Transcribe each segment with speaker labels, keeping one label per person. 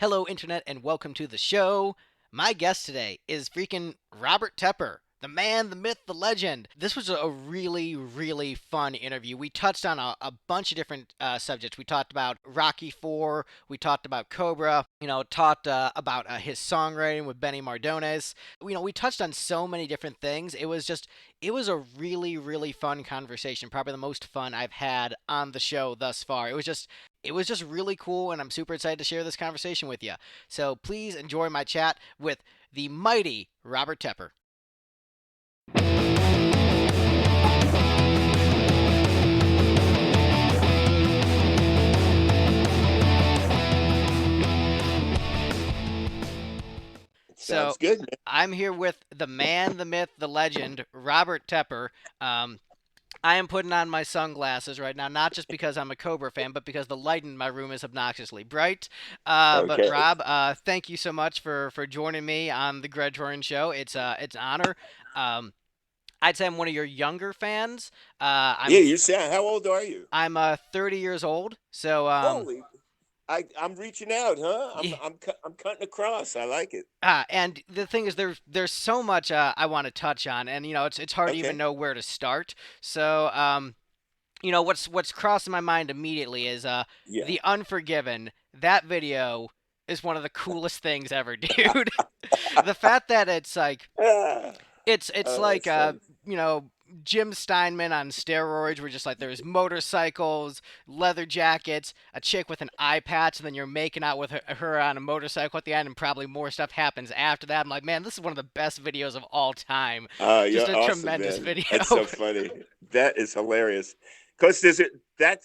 Speaker 1: Hello, Internet, and welcome to the show. My guest today is freaking Robert Tepper, the man, the myth, the legend. This was a really, really fun interview. We touched on a bunch of different subjects. We talked about Rocky 4, we talked about Cobra, talked about his songwriting with Benny Mardones. We touched on so many different things. It was a really, really fun conversation. Probably the most fun I've had on the show thus far. It was just really cool, and I'm super excited to share this conversation with you. So please enjoy my chat with the mighty Robert Tepper. So
Speaker 2: Sounds good, man.
Speaker 1: I'm here with the man, the myth, the legend, Robert Tepper. Um, I am putting on my sunglasses right now, not just because I'm a Cobra fan, but because the light in my room is obnoxiously bright. But
Speaker 2: Okay.
Speaker 1: Rob, thank you so much for joining me on the Greg Troyan show. It's an honor. Um, I'd say I'm one of your younger fans. Uh,
Speaker 2: Yeah,
Speaker 1: I'm
Speaker 2: you sound. How old are you?
Speaker 1: I'm 30 years old, so
Speaker 2: Holy, I'm reaching out, huh?
Speaker 1: yeah.
Speaker 2: I'm cutting across. I like it.
Speaker 1: And the thing is, there's so much I want to touch on, and it's hard to even
Speaker 2: Okay.
Speaker 1: know where to start. So what's crossing my mind immediately is
Speaker 2: Yeah.
Speaker 1: the Unforgiven. That video is one of the coolest things ever, dude. The fact that it's like
Speaker 2: Ah,
Speaker 1: it's
Speaker 2: oh,
Speaker 1: like
Speaker 2: that's funny.
Speaker 1: you know Jim Steinman on steroids, where just like there's motorcycles, leather jackets, a chick with an eye patch, and then you're making out with her on a motorcycle at the end, and probably more stuff happens after that. I'm like, man, this is one of the best videos of all time. Just
Speaker 2: You're
Speaker 1: a
Speaker 2: awesome,
Speaker 1: tremendous
Speaker 2: man.
Speaker 1: video.
Speaker 2: That's so funny. That is hilarious. Cause there's a that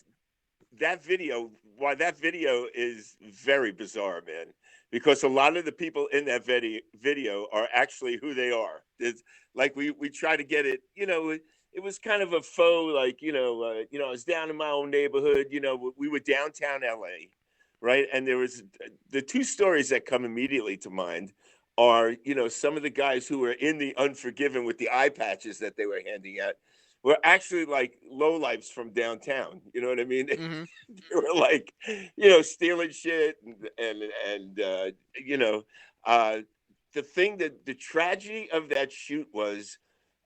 Speaker 2: that video. Why that video is very bizarre, man. Because a lot of the people in that video are actually who they are. It's like we try to get it. It was kind of a faux, like I was down in my own neighborhood. We were downtown LA, right? And there was the two stories that come immediately to mind are some of the guys who were in the Unforgiven with the eye patches that they were handing out were actually like lowlifes from downtown. You know what I mean?
Speaker 1: Hmm.
Speaker 2: They were like, stealing shit and you know, uh, the thing that the tragedy of that shoot was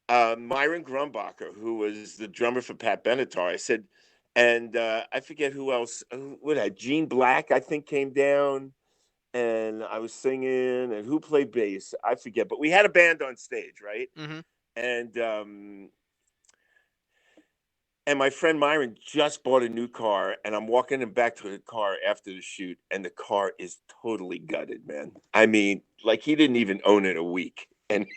Speaker 2: Myron Grumbacher, who was the drummer for Pat Benatar. I said, and I forget who else. What had Gene Black? I think came down, and I was singing, and who played bass? I forget, but we had a band on stage, right?
Speaker 1: Hmm.
Speaker 2: And and my friend Myron just bought a new car, and I'm walking him back to the car after the shoot, and the car is totally gutted, man. I mean, like he didn't even own it a week, and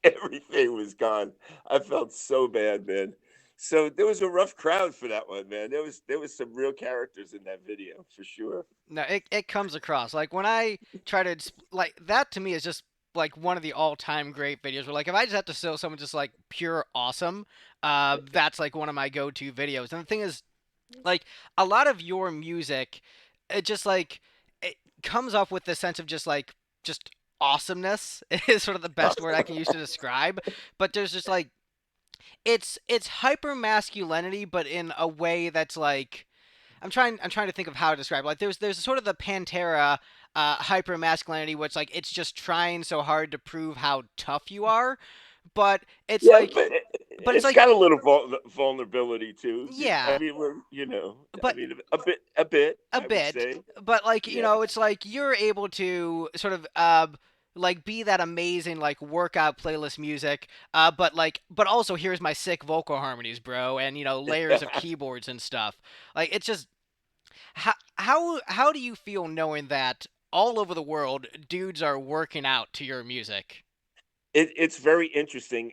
Speaker 2: everything was gone. I felt so bad, man. So there was a rough crowd for that one, man. There was some real characters in that video for sure.
Speaker 1: No, it comes across like when I try to like that to me is just like one of the all-time great videos. Where like if I just have to show someone just like pure awesome, that's like one of my go-to videos. And the thing is, like a lot of your music, it just like it comes up with the sense of just awesomeness is sort of the best word I can use to describe. But there's just like it's hyper masculinity, but in a way that's like I'm trying to think of how to describe it. Like there's sort of the Pantera hyper masculinity, which like it's just trying so hard to prove how tough you are, but it's
Speaker 2: Yeah,
Speaker 1: like
Speaker 2: but
Speaker 1: but it's
Speaker 2: it's
Speaker 1: like
Speaker 2: got a little vulnerability too. I
Speaker 1: yeah,
Speaker 2: mean, I
Speaker 1: but
Speaker 2: mean, a bit,
Speaker 1: a
Speaker 2: I would
Speaker 1: bit,
Speaker 2: say.
Speaker 1: but like
Speaker 2: Yeah.
Speaker 1: it's like you're able to sort of like be that amazing like workout playlist music, but also here's my sick vocal harmonies, bro, and layers of keyboards and stuff. Like it's just how do you feel knowing that all over the world dudes are working out to your music?
Speaker 2: It's very interesting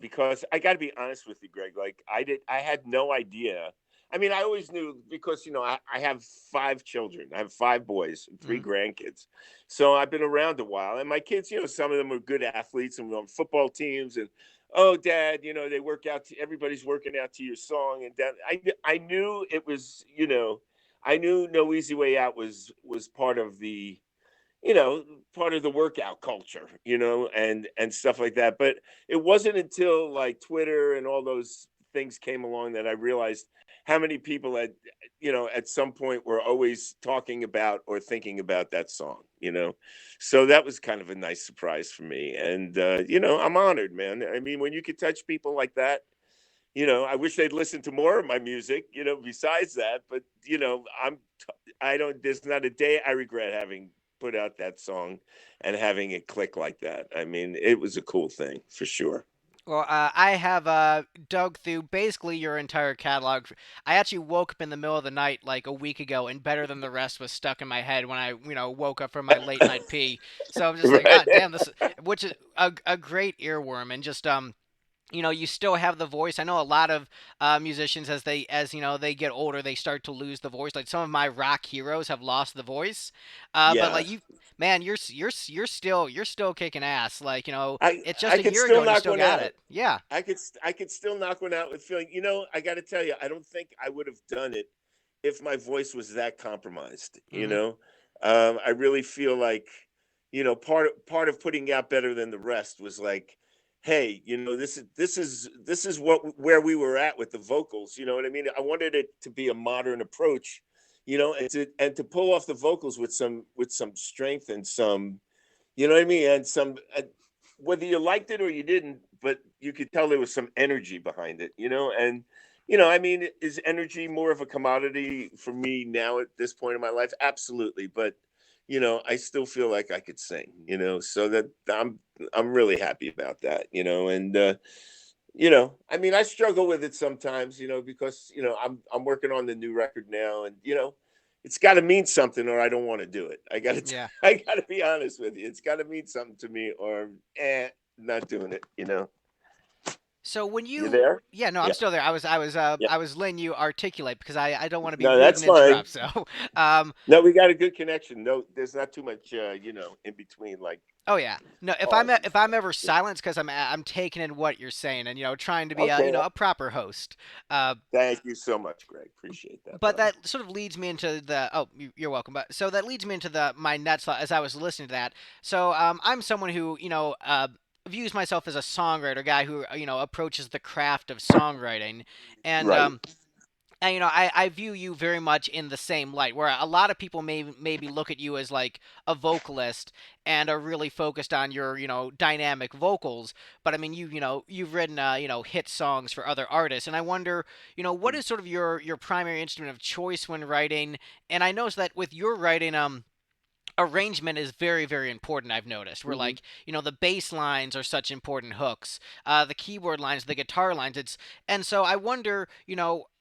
Speaker 2: because I got to be honest with you, Greg. Like I had no idea. I mean, I always knew because I have 5 children. I have 5 boys and three
Speaker 1: Hmm.
Speaker 2: grandkids, so I've been around a while. And my kids, some of them are good athletes and on football teams. And oh, Dad, they work out. Everybody's working out to your song. And Dad, I knew it was. I knew No Easy Way Out was part of the you know part of the workout culture, and stuff like that. But it wasn't until like Twitter and all those things came along that I realized how many people at some point were always talking about or thinking about that song, so that was kind of a nice surprise for me. And I'm honored, man. I mean, when you could touch people like that, I wish they'd listen to more of my music, besides that. But I don't, there's not a day I regret having put out that song and having it click like that. I mean, it was a cool thing for sure.
Speaker 1: Well, I have dug through basically your entire catalog. I actually woke up in the middle of the night like a week ago, and Better Than the Rest was stuck in my head when I, woke up from my late night pee. So I'm just like,
Speaker 2: Right.
Speaker 1: ah, damn, which is a great earworm, and just you still have the voice. I know a lot of musicians as they get older, they start to lose the voice. Like some of my rock heroes have lost the voice, but
Speaker 2: Yeah.
Speaker 1: like you, man, you're still kicking ass. Like it's just
Speaker 2: I
Speaker 1: a
Speaker 2: could
Speaker 1: year ago
Speaker 2: still
Speaker 1: and you
Speaker 2: knock
Speaker 1: still
Speaker 2: one
Speaker 1: got
Speaker 2: out.
Speaker 1: it. Yeah.
Speaker 2: I could still knock one out with feeling. I got to tell you, I don't think I would have done it if my voice was that compromised.
Speaker 1: Hmm.
Speaker 2: I really feel like, part of putting out Better Than the Rest was like, hey, this is where we were at with the vocals. You know what I mean? I wanted it to be a modern approach, and to pull off the vocals with some strength and some, you know what I mean? And whether you liked it or you didn't, but you could tell there was some energy behind it, and, I mean, is energy more of a commodity for me now at this point in my life? Absolutely. But, I still feel like I could sing, so that I'm really happy about that, and, I mean, I struggle with it sometimes, because, I'm working on the new record now, and, it's got to mean something or I don't want to do it.
Speaker 1: Yeah.
Speaker 2: I got to be honest with you. It's got to mean something to me or not doing it.
Speaker 1: So when
Speaker 2: You
Speaker 1: you,
Speaker 2: there?
Speaker 1: yeah, no, I'm
Speaker 2: Yeah.
Speaker 1: still there. I
Speaker 2: Yeah.
Speaker 1: was letting you articulate because I don't want to be
Speaker 2: No,
Speaker 1: rude
Speaker 2: that's
Speaker 1: and
Speaker 2: fine.
Speaker 1: interrupt. So, um,
Speaker 2: No, we got a good connection. No, there's not too much, in between, like
Speaker 1: oh yeah, no, if
Speaker 2: pauses.
Speaker 1: I'm ever
Speaker 2: Yeah.
Speaker 1: silenced because I'm taking in what you're saying and trying to be a
Speaker 2: Okay.
Speaker 1: a proper host. Uh,
Speaker 2: Thank you so much, Greg. Appreciate that,
Speaker 1: but
Speaker 2: brother.
Speaker 1: that sort of leads me into the you're welcome. But so that leads me into the my next thought as I was listening to that. So I'm someone who views myself as a songwriter guy who approaches the craft of songwriting, and
Speaker 2: Right.
Speaker 1: I view you very much in the same light, where a lot of people maybe look at you as like a vocalist and are really focused on your dynamic vocals. But I mean, you've written hit songs for other artists, and I wonder what is sort of your primary instrument of choice when writing. And I noticed that with your writing, arrangement is very very important. I've noticed where
Speaker 2: Mhm.
Speaker 1: like the bass lines are such important hooks, the keyboard lines, the guitar lines. It's and so I wonder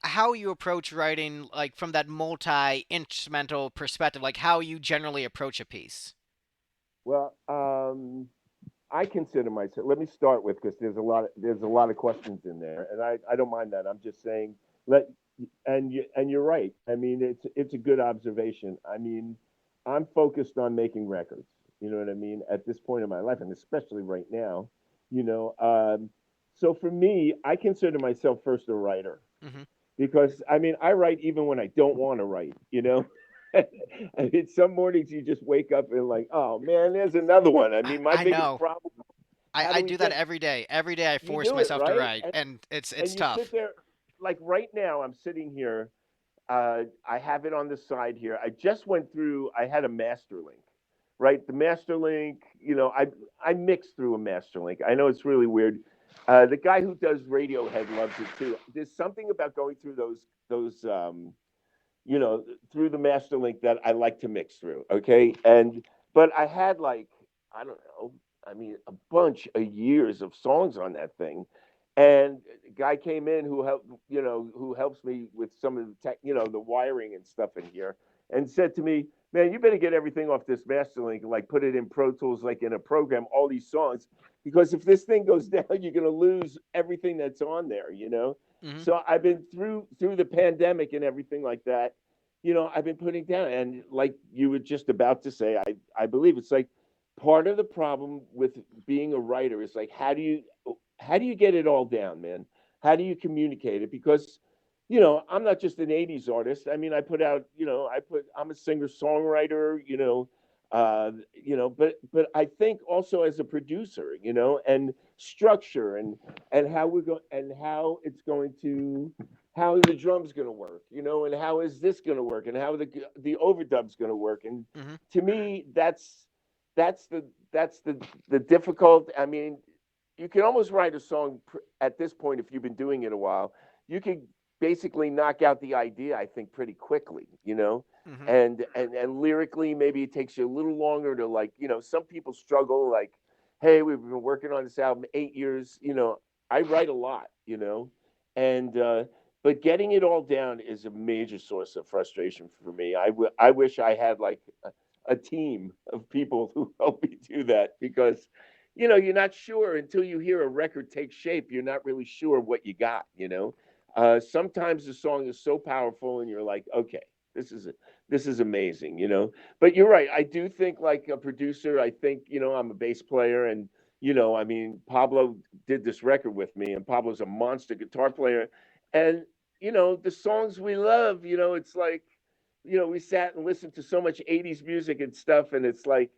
Speaker 1: how you approach writing like from that multi instrumental perspective, like how you generally approach a piece.
Speaker 2: Well, I consider myself. Let me start with, because there's a lot of questions in there, and I don't mind that. I'm just saying, let and you're right. I mean, it's a good observation. I mean, I'm focused on making records. You know what I mean? At this point in my life, and especially right now, you know. So for me, I consider myself first a writer,
Speaker 1: Hmm.
Speaker 2: because I mean, I write even when I don't want to write. I mean, some mornings you just wake up and like, oh man, there's another one. I mean, my
Speaker 1: I
Speaker 2: biggest
Speaker 1: know.
Speaker 2: problem,
Speaker 1: I,
Speaker 2: how
Speaker 1: I
Speaker 2: do we
Speaker 1: do that
Speaker 2: get,
Speaker 1: every day. Every day I
Speaker 2: you
Speaker 1: force
Speaker 2: do it,
Speaker 1: myself to
Speaker 2: right?
Speaker 1: write, and it's
Speaker 2: And you sit
Speaker 1: tough.
Speaker 2: there, like right now, I'm sitting here. I have it on the side here. I just went through. I had a master link, right? The master link. I mixed through a master link. I know it's really weird. The guy who does Radiohead loves it too. There's something about going through those you know, through the master link that I like to mix through. Okay. But I had, like, I don't know, I mean, a bunch of years of songs on that thing. And a guy came in who helps me with some of the tech, the wiring and stuff in here, and said to me, man, you better get everything off this master link and like put it in Pro Tools, like in a program, all these songs, because if this thing goes down, you're going to lose everything that's on there.
Speaker 1: Hmm.
Speaker 2: So I've been through the pandemic and everything like that. I've been putting down, and like you were just about to say, I believe it's like part of the problem with being a writer is like, how do you get it all down, man? How do you communicate it? Because I'm not just an '80s artist. I mean, I put out, I'm a singer songwriter, but I think also as a producer, and structure, and how we're going, and how it's going to how are the drums going to work, and how is this going to work, and how the overdub's going to work. And
Speaker 1: Hmm.
Speaker 2: to me, that's the difficult. I mean, you can almost write a song at this point if you've been doing it a while. You could basically knock out the idea, I think, pretty quickly,
Speaker 1: Hmm.
Speaker 2: and lyrically, maybe it takes you a little longer to, like, some people struggle, like, hey, we've been working on this album 8 years. I write a lot, and but getting it all down is a major source of frustration for me. I wish I had, like, a team of people who help me do that, because you're not sure until you hear a record take shape. You're not really sure what you got. Sometimes the song is so powerful, and you're like, okay, this is this is amazing. But you're right. I do think, like a producer, I think, I'm a bass player, and I mean, Pablo did this record with me, and Pablo's a monster guitar player, and the songs we love. It's like, we sat and listened to so much '80s music and stuff, and it's like,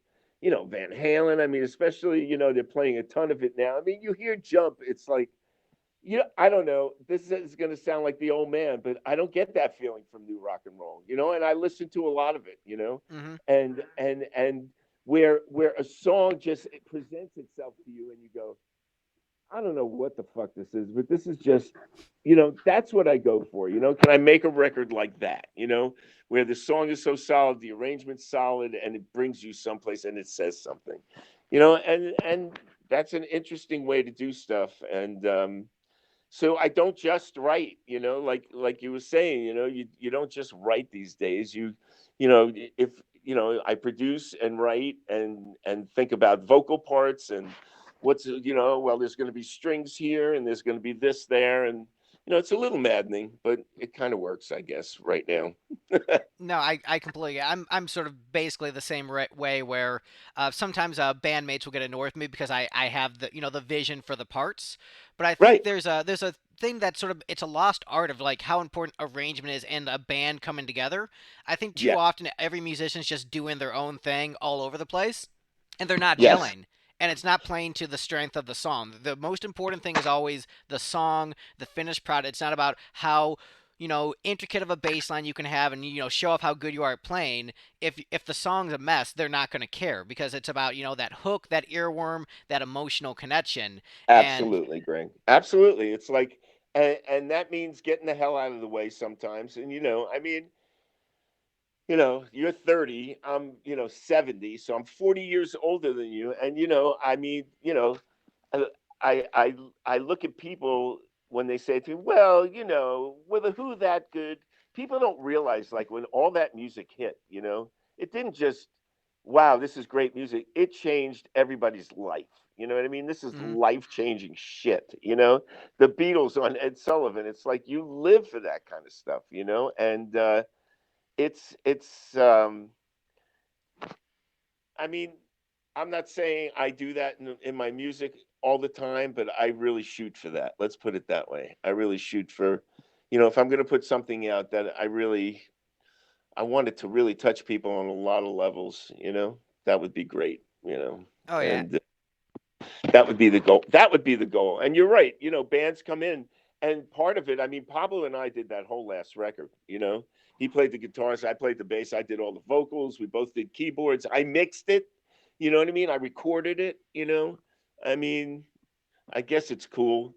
Speaker 2: Van Halen. I mean, especially, they're playing a ton of it now. I mean, you hear Jump, it's like, I don't know. This is going to sound like the old man, but I don't get that feeling from new rock and roll, and I listen to a lot of it,
Speaker 1: Hmm.
Speaker 2: and where a song just presents itself to you, and you go, I don't know what the fuck this is, but this is just, that's what I go for. Can I make a record like that? Where the song is so solid, the arrangement's solid, and it brings you someplace, and it says something, and that's an interesting way to do stuff. And so I don't just write, like you were saying, you don't just write these days. If I produce and write, and think about vocal parts, and well, there's going to be strings here, and there's going to be this there, and it's a little maddening, but it kind of works, I guess, right now.
Speaker 1: No, I completely. I'm sort of basically the same way where sometimes bandmates will get annoyed with me because I have the vision for the parts, but I think
Speaker 2: Right.
Speaker 1: there's a thing that sort of it's a lost art of like how important arrangement is and a band coming together. I think too
Speaker 2: Yeah.
Speaker 1: often every musician's just doing their own thing all over the place, and they're not
Speaker 2: Yes.
Speaker 1: gelling. And it's not playing to the strength of the song. The most important thing is always the song, the finished product. It's not about how intricate of a bass line you can have and show off how good you are at playing. If the song's a mess, they're not going to care because it's about that hook, that earworm, that emotional connection. And
Speaker 2: Absolutely, Greg. Absolutely. It's like, and that means getting the hell out of the way sometimes. And I mean, you're 30, I'm, 70, so I'm 40 years older than you. And I mean, I I I look at people when they say to me, well, with a Who that good, people don't realize, like, when all that music hit, it didn't just, wow, this is great music. It changed everybody's life. You know what I mean? This is
Speaker 1: mhm.
Speaker 2: life changing shit. The Beatles on Ed Sullivan. It's like you live for that kind of stuff. And it's I mean, I'm not saying I do that in my music all the time, but I really shoot for that. Let's put it that way. I really shoot for, if I'm going to put something out, that I want it to really touch people on a lot of levels. That would be great.
Speaker 1: Oh yeah.
Speaker 2: And that would be the goal. That would be the goal. And you're right. Bands come in, and part of it. I mean, Pablo and I did that whole last record. He played the guitars, I played the bass, I did all the vocals. We both did keyboards. I mixed it. You know what I mean? I recorded it. I mean, I guess it's cool.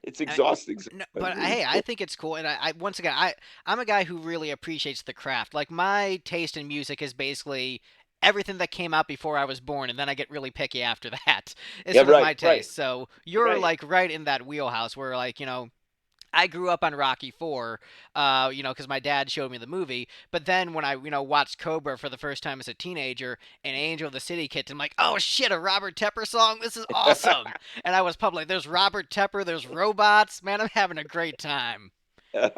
Speaker 2: It's
Speaker 1: I,
Speaker 2: exhausting
Speaker 1: no,
Speaker 2: sometimes,
Speaker 1: but
Speaker 2: but it's
Speaker 1: hey, I
Speaker 2: cool.
Speaker 1: think it's cool, and I once again, I'm a guy who really appreciates the craft. Like my taste in music is basically everything that came out before I was born, and then I get really picky after that. Is
Speaker 2: Yeah,
Speaker 1: sort of
Speaker 2: right,
Speaker 1: my
Speaker 2: right,
Speaker 1: taste. So you're
Speaker 2: right.
Speaker 1: like right in that wheelhouse where like I grew up on Rocky Four, because my dad showed me the movie. But then when I, watched Cobra for the first time as a teenager and Angel of the City kicked, I'm like, oh shit, a Robert Tepper song? This is awesome. And I was public. There's Robert Tepper. There's robots. Man, I'm having a great time. It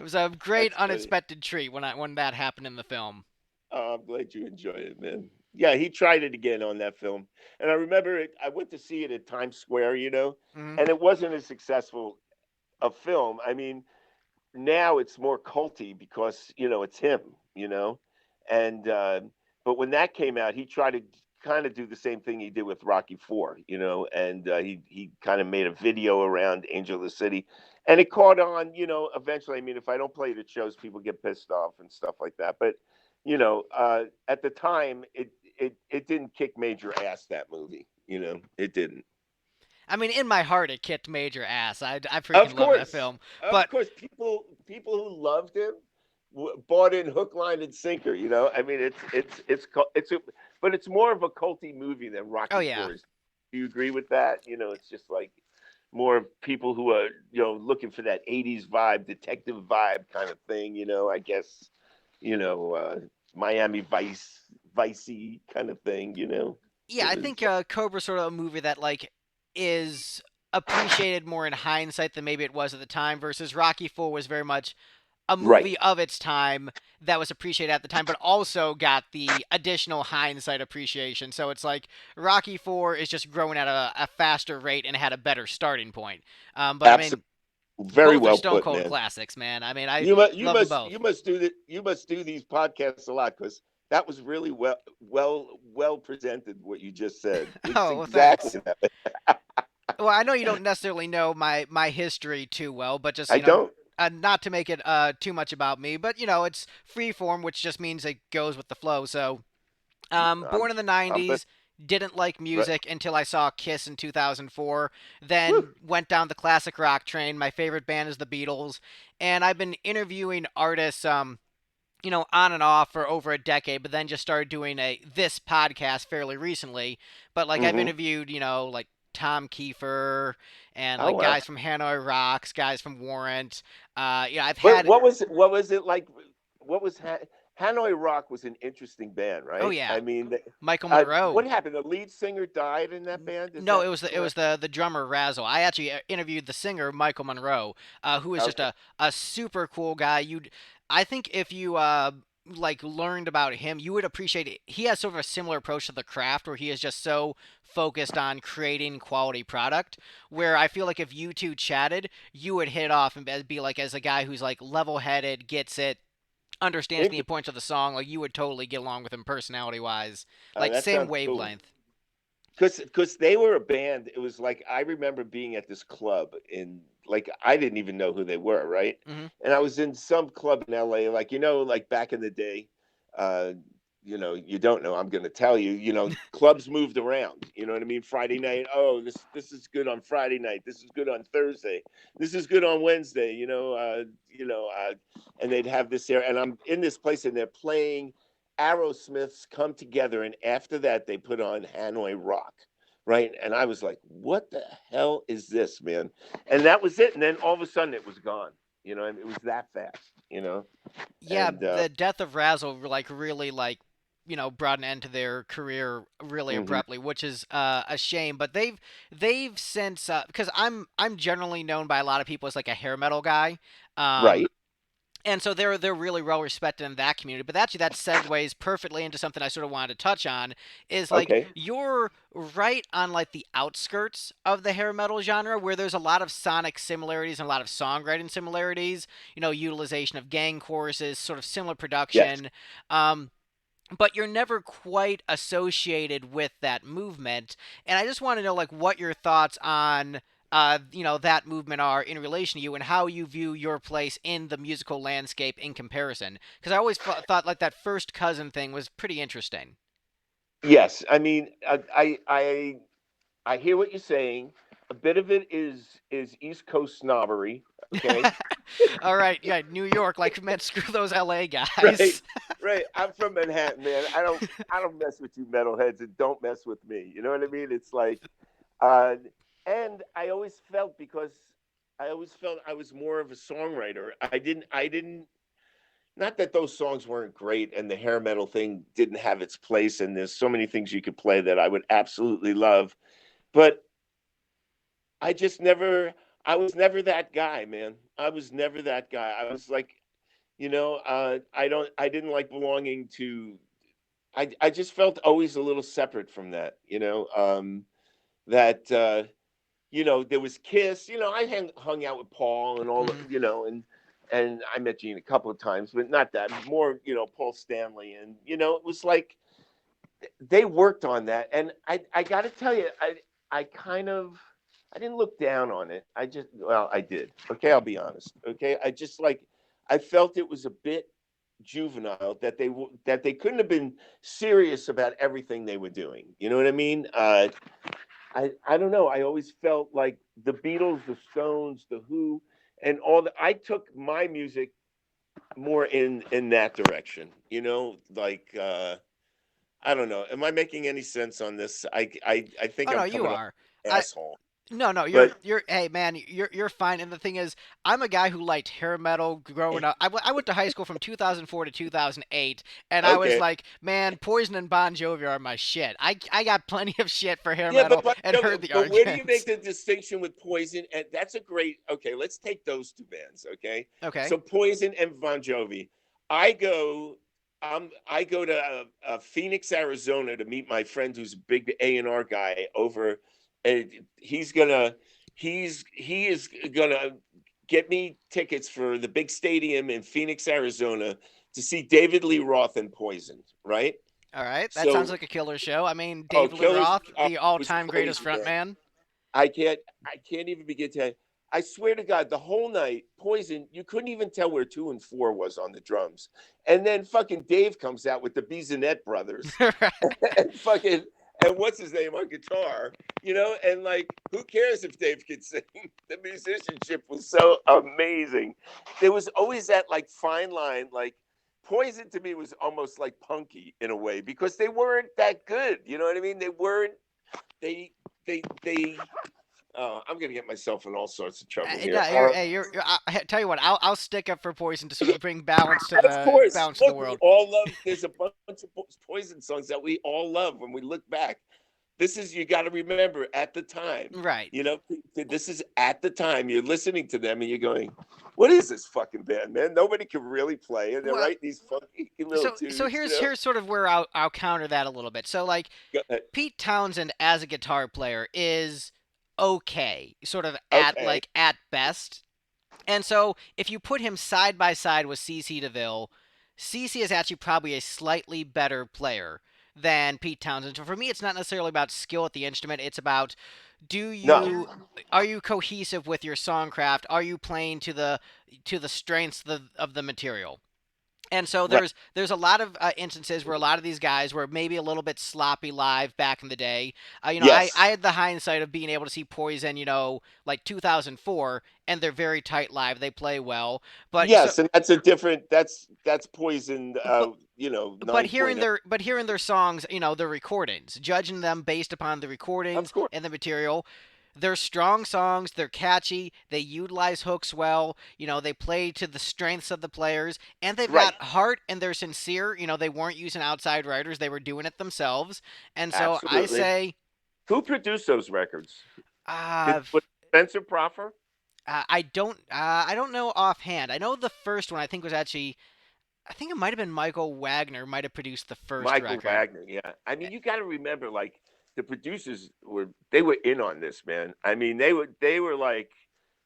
Speaker 1: was a great
Speaker 2: That's funny.
Speaker 1: unexpected treat when that happened in the film.
Speaker 2: Oh, I'm glad you enjoyed it, man. Yeah, he tried it again on that film, and I remember it. I went to see it at Times Square,
Speaker 1: Hmm.
Speaker 2: and it wasn't as successful a film. I mean, now it's more culty because it's him, and but when that came out, he tried kind of do the same thing he did with Rocky Four, and he kind of made a video around Angel of the City, and it caught on, eventually. I mean, if I don't play it at shows, people get pissed off and stuff like that. But at the time, it didn't kick major ass, that movie. It didn't.
Speaker 1: I mean, in my heart, it kicked major ass. I freaking
Speaker 2: Of
Speaker 1: love that
Speaker 2: course,
Speaker 1: film. But
Speaker 2: people who loved him bought in hook, line, and sinker. I mean, but it's more of a culty movie than
Speaker 1: oh
Speaker 2: Rocky
Speaker 1: yeah,
Speaker 2: Four is. Do you agree with that? It's just like more people who are looking for that '80s vibe, detective vibe kind of thing. I guess Miami Vicey kind of thing.
Speaker 1: yeah,
Speaker 2: It
Speaker 1: I
Speaker 2: was
Speaker 1: think Cobra's sort of a movie that like is appreciated more in hindsight than maybe it was at the time. Versus Rocky Four was very much a
Speaker 2: right.
Speaker 1: movie of its time that was appreciated at the time, but also got the additional hindsight appreciation. So it's like Rocky Four is just growing at a faster rate and had a better starting point. But I mean,
Speaker 2: Absolutely, very
Speaker 1: both are
Speaker 2: well
Speaker 1: stone
Speaker 2: put,
Speaker 1: cold
Speaker 2: man.
Speaker 1: classics, man. I mean, I
Speaker 2: You
Speaker 1: love them
Speaker 2: must
Speaker 1: both.
Speaker 2: you must do these podcasts a lot, because that was really well presented, what you just said. It's
Speaker 1: Oh, well,
Speaker 2: exactly
Speaker 1: thanks.
Speaker 2: that.
Speaker 1: Well, I know you don't necessarily know my history too well, but just
Speaker 2: I don't.
Speaker 1: not to make it too much about me, but it's free form, which just means it goes with the flow. So,
Speaker 2: I'm
Speaker 1: born in the
Speaker 2: I'm
Speaker 1: '90s, didn't like
Speaker 2: right.
Speaker 1: music until I saw Kiss in 2004.
Speaker 2: Whew.
Speaker 1: Then went down the classic rock train. My favorite band is the Beatles, and I've been interviewing artists. On and off for over a decade, but then just started doing this podcast fairly recently. But like I've
Speaker 2: Mm-hmm.
Speaker 1: interviewed, like Tom Kiefer and
Speaker 2: Oh
Speaker 1: like
Speaker 2: well.
Speaker 1: guys from Hanoi Rocks, guys from Warrant. I've
Speaker 2: What
Speaker 1: had.
Speaker 2: what was it? What was it like? What was Hanoi Rock was an interesting band,
Speaker 1: Oh
Speaker 2: right?
Speaker 1: yeah,
Speaker 2: I mean,
Speaker 1: Michael Monroe.
Speaker 2: what happened? The lead singer died in that band. Is
Speaker 1: No,
Speaker 2: that
Speaker 1: it was
Speaker 2: correct?
Speaker 1: the drummer Razzle. I actually interviewed the singer Michael Monroe, who is just
Speaker 2: Okay.
Speaker 1: a super cool guy. I think if you like learned about him, you would appreciate it. He has sort of a similar approach to the craft, where he is just so focused on creating quality product. Where I feel like if you two chatted, you would hit it off and be like, as a guy who's like level headed, gets it, understands the
Speaker 2: Inter-
Speaker 1: importance of the song. Like you would totally get along with him personality wise, like
Speaker 2: that
Speaker 1: same
Speaker 2: sounds cool.
Speaker 1: wavelength.
Speaker 2: Because they were a band. It was like, I remember being at this club in, like, I didn't even know who they were, right?
Speaker 1: Hmm.
Speaker 2: And I was in some club in LA, like, like back in the day. uh you don't know, I'm going to tell you, clubs moved around, you know what I mean? Friday night, oh, this is good on Friday night, this is good on Thursday, this is good on Wednesday, and they'd have this there, and I'm in this place, and they're playing Aerosmith's Come Together, and after that they put on Hanoi Rock, right? And I was like, what the hell is this, man? And that was it, and then all of a sudden it was gone. I mean, it was that fast,
Speaker 1: Yeah,
Speaker 2: and
Speaker 1: the death of Razzle like really like brought an end to their career really
Speaker 2: mhm,
Speaker 1: abruptly, which is a shame. But they've since because I'm generally known by a lot of people as like a hair metal guy.
Speaker 2: right.
Speaker 1: And so they're really well respected in that community. But actually, that segues perfectly into something I sort of wanted to touch on. Is like
Speaker 2: Okay.
Speaker 1: you're right on like the outskirts of the hair metal genre, where there's a lot of sonic similarities and a lot of songwriting similarities. Utilization of gang choruses, sort of similar
Speaker 2: Yes.
Speaker 1: production. Um, but you're never quite associated with that movement. And I just want to know like what your thoughts on that movement are in relation to you, and how you view your place in the musical landscape in comparison. Because I always thought like that first cousin thing was pretty interesting.
Speaker 2: Yes. I mean, I hear what you're saying. A bit of it is East Coast snobbery. Okay.
Speaker 1: All right, yeah, New York, like man, screw those LA
Speaker 2: Right.
Speaker 1: guys.
Speaker 2: Right. I'm from Manhattan, man. I don't mess with you metalheads, and don't mess with me. You know what I mean? It's like, uh, and I always felt I was more of a songwriter. I didn't. Not that those songs weren't great, and the hair metal thing didn't have its place, and there's so many things you could play that I would absolutely love, but I just never. I was never that guy, man. I was never that guy. I was like, I didn't like belonging to. I just felt always a little separate from that. That there was Kiss. I hung out with Paul and all.
Speaker 1: Hmm.
Speaker 2: And I met Gene a couple of times, but not that. More, Paul Stanley, and it was like, they worked on that, and I got to tell you, I kind of I didn't look down on it. I just well, I did. Okay, I'll be honest. Okay, I just like I felt it was a bit juvenile that they couldn't have been serious about everything they were doing. You know what I mean? I don't know. I always felt like the Beatles, the Stones, the Who, and all the. I took my music more in that direction. You know, like I don't know. Am I making any sense on this? I think
Speaker 1: Oh
Speaker 2: I'm
Speaker 1: no, you
Speaker 2: coming off
Speaker 1: are.
Speaker 2: an
Speaker 1: I
Speaker 2: asshole,
Speaker 1: No, no,
Speaker 2: but
Speaker 1: you're hey man, you're fine. And the thing is, I'm a guy who liked hair metal growing up. I went to high school from 2004 to 2008, and I was
Speaker 2: okay.
Speaker 1: like, man, Poison and Bon Jovi are my shit. I got plenty of shit for hair
Speaker 2: Yeah, but
Speaker 1: metal
Speaker 2: Bon
Speaker 1: and
Speaker 2: Jovi,
Speaker 1: heard the
Speaker 2: but where do you make
Speaker 1: arguments.
Speaker 2: the distinction with Poison? And that's a great. Okay, let's take those two bands. Okay,
Speaker 1: Okay,
Speaker 2: so Poison and Bon Jovi. I go. I go to Phoenix, Arizona, to meet my friend who's a big A&R guy over. And he is gonna get me tickets for the big stadium in Phoenix, Arizona, to see David Lee Roth and Poison. Right.
Speaker 1: all right, that sounds
Speaker 2: So,
Speaker 1: like a killer show. I mean,
Speaker 2: oh,
Speaker 1: David Lee
Speaker 2: Killers
Speaker 1: Roth, the
Speaker 2: was
Speaker 1: all-time greatest
Speaker 2: crazy, man.
Speaker 1: frontman.
Speaker 2: I can't even begin to. I swear to God, the whole night, Poison, you couldn't even tell where 2 and 4 was on the drums. And then fucking Dave comes out with the Bisonet brothers and fucking and what's his name on guitar, you know? And like, who cares if Dave could sing? The musicianship was so amazing. There was always that like fine line, like Poison to me was almost like punky in a way because they weren't that good. You know what I mean? They weren't. They Oh, I'm gonna get myself in all sorts of trouble here.
Speaker 1: No, tell you what, I'll stick up for Poison to sort of bring balance to
Speaker 2: Of course,
Speaker 1: the
Speaker 2: look, we
Speaker 1: world.
Speaker 2: all love. There's a bunch of Poison songs that we all love when we look back. This is you got to remember at the time.
Speaker 1: Right.
Speaker 2: You know, this is at the time you're listening to them and you're going, "What is this fucking band, man? Nobody can really play, and they're
Speaker 1: Well,
Speaker 2: writing these funky little
Speaker 1: so
Speaker 2: tunes." You know,
Speaker 1: here's sort of where I'll counter that a little bit. So like
Speaker 2: Go ahead.
Speaker 1: Pete Townsend as a guitar player is okay, sort of
Speaker 2: Okay,
Speaker 1: at best. And so if you put him side by side with CC DeVille, CC is actually probably a slightly better player than Pete Townsend. So for me, it's not necessarily about skill at the instrument. It's about do
Speaker 2: no,
Speaker 1: you are you cohesive with your songcraft? Are you playing to the strengths of the material? And so
Speaker 2: right,
Speaker 1: there's a lot of instances where a lot of these guys were maybe a little bit sloppy live back in the day.
Speaker 2: yes,
Speaker 1: I had the hindsight of being able to see Poison, like 2004, and they're very tight live. They play well, but so
Speaker 2: yes, and that's a different. That's Poison.
Speaker 1: but
Speaker 2: You know, 9.0.
Speaker 1: but hearing their songs, their recordings, judging them based upon the
Speaker 2: Of
Speaker 1: recordings
Speaker 2: course,
Speaker 1: and the material, they're strong songs, they're catchy, they utilize hooks well, they play to the strengths of the players, and they've
Speaker 2: right,
Speaker 1: got heart and they're sincere, they weren't using outside writers, they were doing it themselves. And so I
Speaker 2: absolutely.
Speaker 1: say
Speaker 2: Who produced those records?
Speaker 1: uh
Speaker 2: Was Spencer Proffer?
Speaker 1: I don't know offhand. I know the first one I think was actually I think it might have been Michael Wagner might have produced the first
Speaker 2: Michael
Speaker 1: record.
Speaker 2: Wagner, yeah. I mean, you got to remember, like the producers were in on this, man. I mean, they were like,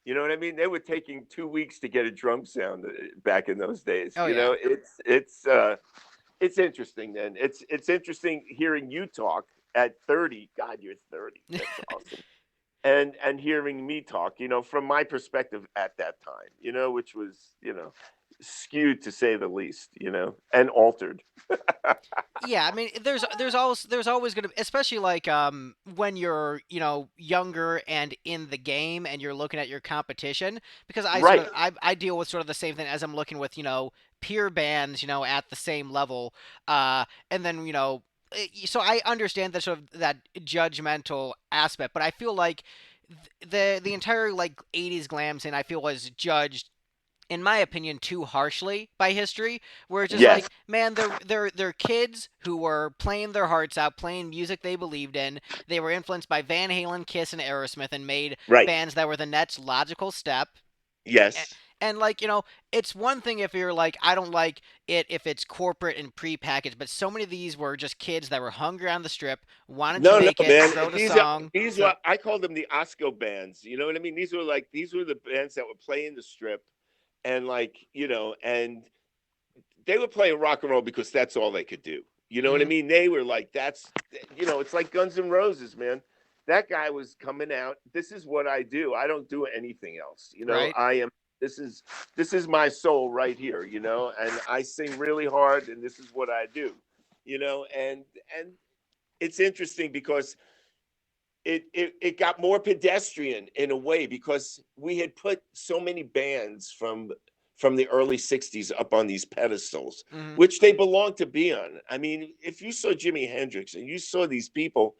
Speaker 2: you know what I mean? They were taking 2 weeks to get a drum sound back in those days.
Speaker 1: Oh
Speaker 2: You
Speaker 1: yeah.
Speaker 2: know, it's interesting. Then it's interesting hearing you talk at 30. God, you're 30. That's awesome. And hearing me talk, you know, from my perspective at that time, you know, which was, you know, skewed to say the least, you know, and altered.
Speaker 1: Yeah, I mean, there's always gonna, especially like when you're younger and in the game and you're looking at your competition, because
Speaker 2: Right.
Speaker 1: I deal with sort of the same thing as I'm looking with peer bands at the same level, and then so I understand that sort of that judgmental aspect, but I feel like the entire like 80s glam scene I feel was judged in my opinion, too harshly by history. Where it's just
Speaker 2: Yes.
Speaker 1: like, man, they're kids who were playing their hearts out, playing music they believed in. They were influenced by Van Halen, Kiss, and Aerosmith, and made
Speaker 2: Right.
Speaker 1: bands that were the next logical step.
Speaker 2: Yes.
Speaker 1: And like it's one thing if you're like, I don't like it if it's corporate and prepackaged, but so many of these were just kids that were hungry on the strip, wanted to
Speaker 2: No,
Speaker 1: make it,
Speaker 2: man.
Speaker 1: wrote a song.
Speaker 2: These
Speaker 1: So
Speaker 2: are I call them the Osco bands. You know what I mean? These were the bands that were playing the strip, and like you know, and they were playing rock and roll because that's all they could do. You know what I
Speaker 1: Hmm.
Speaker 2: mean? They were like, that's, it's like Guns N' Roses, man. That guy was coming out. This is what I do. I don't do anything else.
Speaker 1: Right.
Speaker 2: I am. This is this is my soul right here. And I sing really hard, and this is what I do. And it's interesting because it got more pedestrian in a way because we had put so many bands from the early 60s up on these pedestals,
Speaker 1: Hmm.
Speaker 2: which they belong to be on. I mean, if you saw Jimi Hendrix and you saw these people,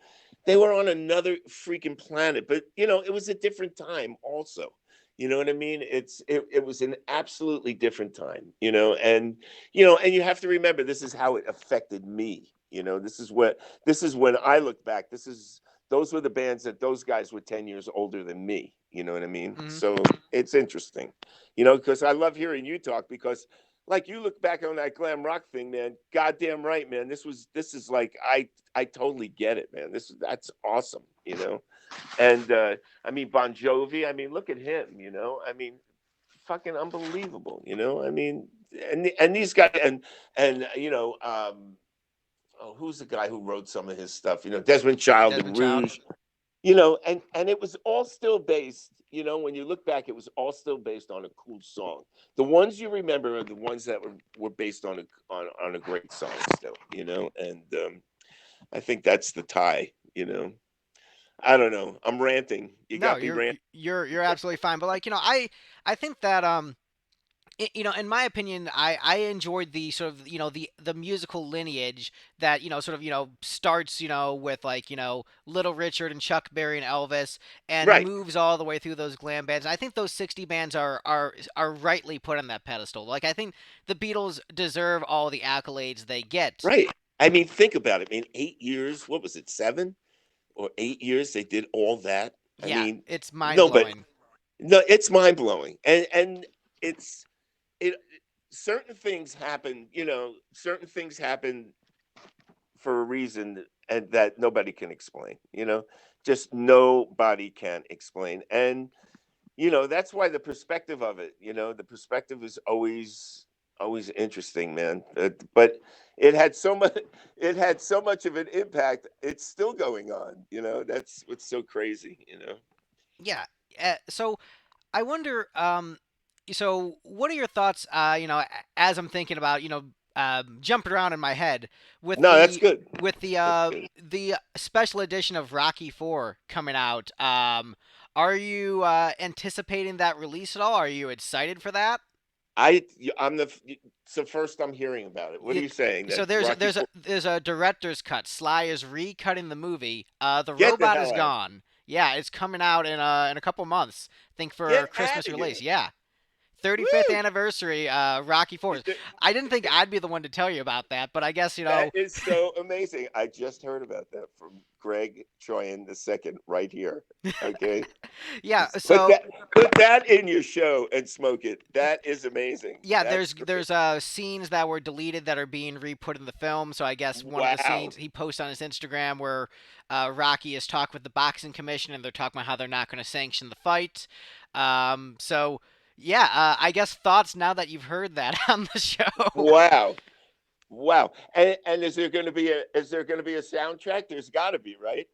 Speaker 2: they were on another freaking planet. But it was a different time also. You know what I mean? It was an absolutely different time, and you have to remember this is how it affected me. This is when I look back. Those were the bands that those guys were 10 years older than me. You know what I mean?
Speaker 1: Hmm.
Speaker 2: So it's interesting, because I love hearing you talk because like you look back on that glam rock thing, man, goddamn right, man. This is like, I totally get it, man. That's awesome, And I mean, Bon Jovi, I mean, look at him, I mean, fucking unbelievable, I mean, and these guys, and oh, who's the guy who wrote some of his stuff? Desmond Child and
Speaker 1: Desmond Child.
Speaker 2: Rouge. And it was all still based. When you look back, it was all still based on a cool song. The ones you remember are the ones that were based on a great song still. And I think that's the tie. I don't know. I'm ranting. You
Speaker 1: No,
Speaker 2: got me
Speaker 1: you're
Speaker 2: ranting.
Speaker 1: you're absolutely fine. But like I think that in my opinion, I enjoyed the sort of the musical lineage that sort of starts with like Little Richard and Chuck Berry and Elvis and
Speaker 2: Right,
Speaker 1: moves all the way through those glam bands. And I think those 60 bands are rightly put on that pedestal. Like I think the Beatles deserve all the accolades they get.
Speaker 2: right. I mean, think about it. I mean, 8 years. What was it? 7 or 8 years. They did all that. I
Speaker 1: Yeah,
Speaker 2: mean,
Speaker 1: it's mind
Speaker 2: no, but
Speaker 1: blowing.
Speaker 2: no, it's mind blowing, and it's it. Certain things happen. Certain things happen for a reason, and that nobody can explain. Just nobody can explain, and that's why the perspective of it. The perspective is always interesting, man. But it had so much. It had so much of an impact. It's still going on. That's what's so crazy.
Speaker 1: Yeah. So I wonder, so what are your thoughts, as I'm thinking about, jumping around in my head with
Speaker 2: No, that's
Speaker 1: the
Speaker 2: good.
Speaker 1: with the
Speaker 2: That's
Speaker 1: uh
Speaker 2: good.
Speaker 1: the special edition of Rocky 4 coming out? Are you anticipating that release at all? Are you excited for that?
Speaker 2: I'm it's the first I'm hearing about it. What are
Speaker 1: You,
Speaker 2: you saying?
Speaker 1: so
Speaker 2: That
Speaker 1: there's
Speaker 2: Rocky Four?
Speaker 1: there's a director's cut. Sly is recutting the movie. The
Speaker 2: Get the
Speaker 1: robot
Speaker 2: hell
Speaker 1: is
Speaker 2: out!
Speaker 1: gone. Yeah, it's coming out in a couple months. I think for
Speaker 2: Get out
Speaker 1: Christmas
Speaker 2: of
Speaker 1: release.
Speaker 2: here!
Speaker 1: Yeah. 35th
Speaker 2: Woo!
Speaker 1: anniversary Rocky
Speaker 2: Is
Speaker 1: Fours.
Speaker 2: it?
Speaker 1: I didn't think I'd be the one to tell you about that, but I guess
Speaker 2: That is so amazing. I just heard about that from Greg Troyan the second right here. Okay,
Speaker 1: yeah.
Speaker 2: put
Speaker 1: So
Speaker 2: that in your show and smoke it. That is amazing.
Speaker 1: yeah,
Speaker 2: That's
Speaker 1: there's
Speaker 2: great.
Speaker 1: there's scenes that were deleted that are being re-put in the film. So I guess one of the
Speaker 2: Wow.
Speaker 1: scenes he posts on his Instagram where Rocky is talking with the boxing commission and they're talking about how they're not going to sanction the fight. So yeah, I guess thoughts now that you've heard that on the show.
Speaker 2: Wow. Wow. And is there going to be a soundtrack? There's got to be, right?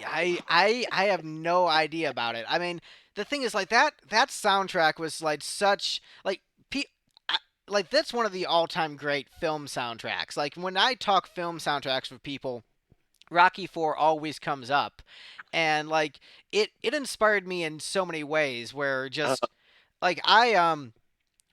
Speaker 1: I have no idea about it. I mean, the thing is like that soundtrack was like such like pe- I- like that's one of the all-time great film soundtracks. Like when I talk film soundtracks with people, Rocky 4 always comes up. And like it inspired me in so many ways where
Speaker 2: Uh,
Speaker 1: just like I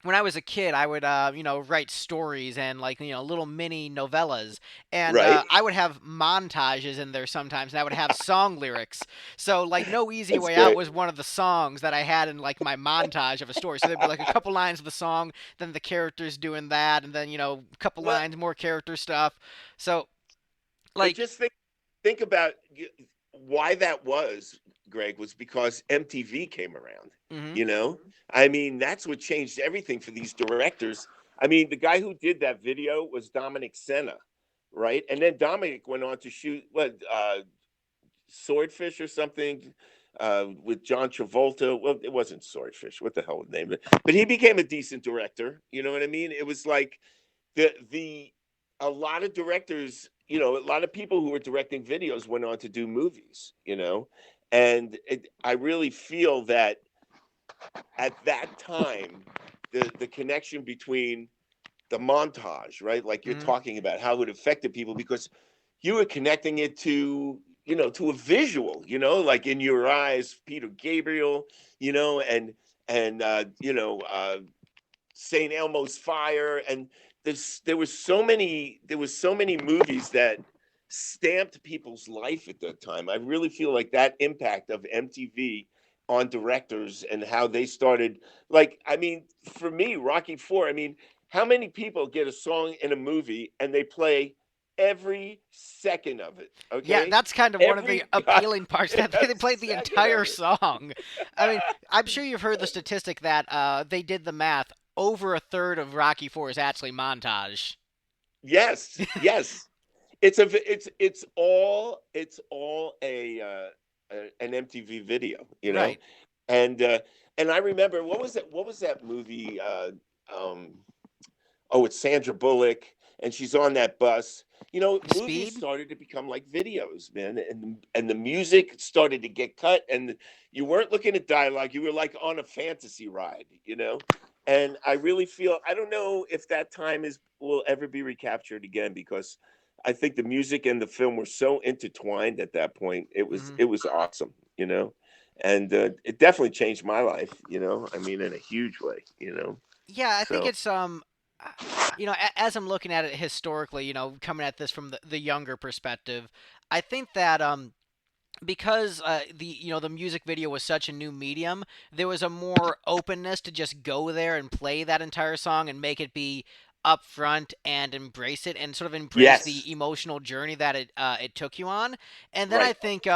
Speaker 1: when I was a kid, I would, write stories and like little mini novellas, and
Speaker 2: right.
Speaker 1: I would have montages in there sometimes, and I would have song lyrics. So like, No Easy
Speaker 2: That's
Speaker 1: Way Out
Speaker 2: great.
Speaker 1: was one of the songs that I had in like my montage of a story. So there'd be like a couple lines of the song, then the characters doing that, and then a couple
Speaker 2: Well,
Speaker 1: lines more character stuff. So
Speaker 2: but
Speaker 1: like,
Speaker 2: just think about why that was, Greg, was because MTV came around.
Speaker 1: hmm
Speaker 2: You know, I mean, that's what changed everything for these directors. I mean, the guy who did that video was Dominic Senna, right? And then Dominic went on to shoot what Swordfish or something with John Travolta. Well, it wasn't Swordfish. What the hell was the name of it? But he became a decent director. You know what I mean? It was like the a lot of directors, you know, a lot of people who were directing videos went on to do movies, you know, and I really feel that at that time, the connection between the montage, right, like you're
Speaker 1: Mhm.
Speaker 2: talking about, how it affected people, because you were connecting it to, you know, to a visual, you know, like in your eyes, Peter Gabriel, you know, and St. Elmo's Fire, and there was so many movies that stamped people's life at that time. I really feel like that impact of MTV on directors and how they started. Like, I mean, for me, Rocky Four. I mean, how many people get a song in a movie and they play every second of it?
Speaker 1: Yeah,
Speaker 2: Okay,
Speaker 1: that's kind of one of the
Speaker 2: every
Speaker 1: appealing parts that they played the
Speaker 2: second
Speaker 1: entire
Speaker 2: of it.
Speaker 1: song. I mean, I'm sure you've heard the statistic that they did the math. Over a third of Rocky Four is actually montage.
Speaker 2: Yes, yes. It's all an MTV video, you know,
Speaker 1: Right.
Speaker 2: and uh, and I remember, what was that movie? Um, oh, it's Sandra Bullock, and she's on that bus. You know, movies
Speaker 1: Speed.
Speaker 2: started to become like videos, man, and the music started to get cut, and you weren't looking at dialogue; you were like on a fantasy ride, you know. And I really feel, I don't know if that time is will ever be recaptured again, because I think the music and the film were so intertwined at that point.
Speaker 1: Hmm.
Speaker 2: It was awesome, you know, and it definitely changed my life, you know. I mean, in a huge way, you know.
Speaker 1: Yeah, I think
Speaker 2: So
Speaker 1: it's uh, as I'm looking at it historically, coming at this from the younger perspective, I think that because the music video was such a new medium, there was a more openness to just go there and play that entire song and make it be upfront and embrace it and sort of embrace
Speaker 2: yes,
Speaker 1: the emotional journey that it took you on. And then I
Speaker 2: right.
Speaker 1: think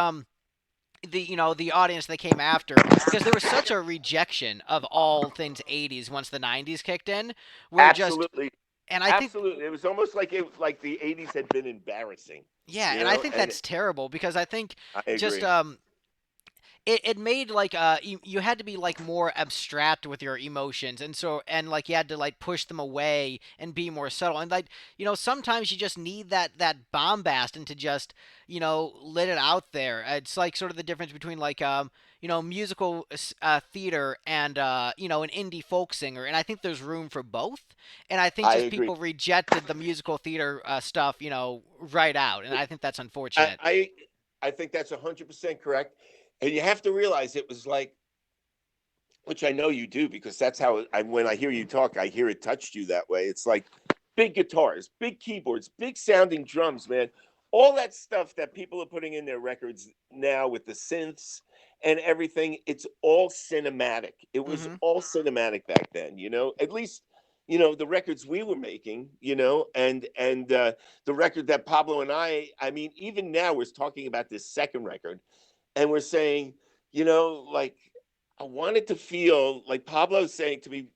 Speaker 1: the audience that came after, because there was such a rejection of all things 80s once the 90s kicked in, where just
Speaker 2: Absolutely,
Speaker 1: and I think
Speaker 2: absolutely. It was almost like like the '80s had been embarrassing,
Speaker 1: yeah,
Speaker 2: you
Speaker 1: and I
Speaker 2: know.
Speaker 1: think
Speaker 2: And
Speaker 1: that's terrible because I think
Speaker 2: I
Speaker 1: just
Speaker 2: agree.
Speaker 1: it made like you had to be like more abstract with your emotions, and like you had to like push them away and be more subtle, and like sometimes you just need that bombast and to just let it out there. It's like sort of the difference between like musical theater and an indie folk singer, and I think there's room for both. And I think
Speaker 2: I
Speaker 1: just
Speaker 2: agree.
Speaker 1: people rejected the musical theater stuff right out, and I think that's
Speaker 2: I
Speaker 1: unfortunate.
Speaker 2: I, I think that's 100% correct. And you have to realize it was like, which I know you do, because that's how when I hear you talk, I hear it touched you that way. It's like big guitars, big keyboards, big sounding drums, man. All that stuff that people are putting in their records now with the synths and everything, it's all cinematic. It was
Speaker 1: Hmm.
Speaker 2: all cinematic back then, you know. At least, you know, the records we were making, you know, and the record that Pablo and I mean, even now we're talking about this second record, and we're saying, you know, like, I wanted to feel like Pablo's saying to me,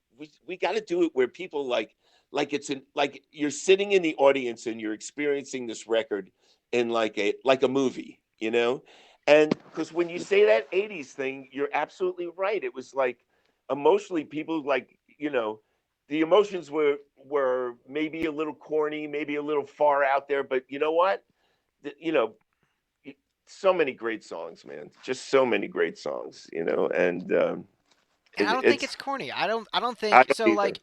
Speaker 2: we got to do it where people like it's in, like you're sitting in the audience and you're experiencing this record in like a movie, you know? And because when you say that '80s thing, you're absolutely right. It was like emotionally, people like, you know, the emotions were maybe a little corny, maybe a little far out there, but you know what? You know, so many great songs, man. Just so many great songs, you know, and
Speaker 1: And I don't think
Speaker 2: it's
Speaker 1: it's corny. I don't
Speaker 2: I
Speaker 1: think
Speaker 2: don't
Speaker 1: so.
Speaker 2: either.
Speaker 1: Like,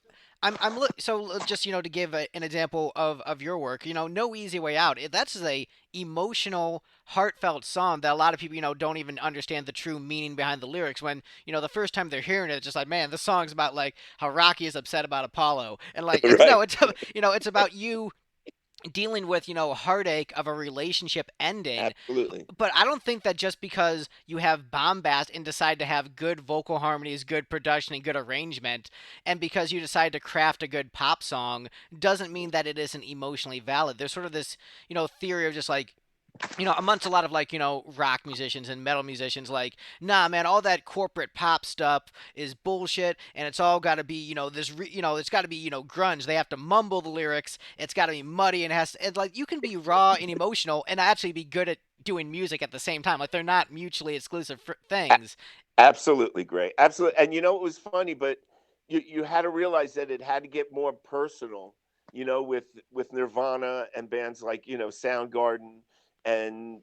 Speaker 1: just to give an example of your work. No easy way out. That's a emotional, heartfelt song that a lot of people don't even understand the true meaning behind the lyrics. When the first time they're hearing it, it's just like, man, this song's about like how Rocky is upset about Apollo, and like it's
Speaker 2: Right?
Speaker 1: no, it's it's about you dealing with heartache of a relationship ending.
Speaker 2: Absolutely.
Speaker 1: But I don't think that just because you have bombast and decide to have good vocal harmonies, good production, and good arrangement, and because you decide to craft a good pop song, doesn't mean that it isn't emotionally valid. There's sort of this theory of just like amongst a lot of like rock musicians and metal musicians, like, nah, man, all that corporate pop stuff is bullshit, and it's all got to be it's got to be grunge. They have to mumble the lyrics. It's got to be muddy and like you can be raw and emotional and actually be good at doing music at the same time. Like they're not mutually exclusive
Speaker 2: A-
Speaker 1: things.
Speaker 2: Absolutely great. Absolutely. And you know, it was funny, but you had to realize that it had to get more personal with Nirvana and bands like Soundgarden, and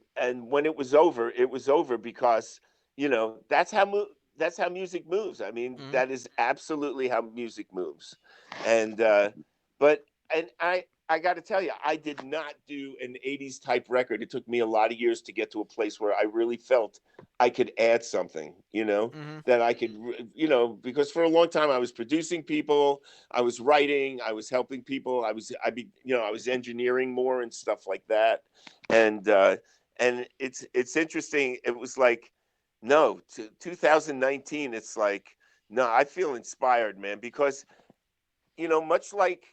Speaker 2: when it was over because that's how music moves. I mean,
Speaker 1: Mm-hmm.
Speaker 2: that is absolutely how music moves, and but and I got to tell you, I did not do an '80s type record. It took me a lot of years to get to a place where I really felt I could add something,
Speaker 1: Mm-hmm.
Speaker 2: that I could, because for a long time I was producing people, I was writing, I was helping people, I was engineering more and stuff like that, and it's interesting. It was like, no, 2019. It's like, no, I feel inspired, man, because much like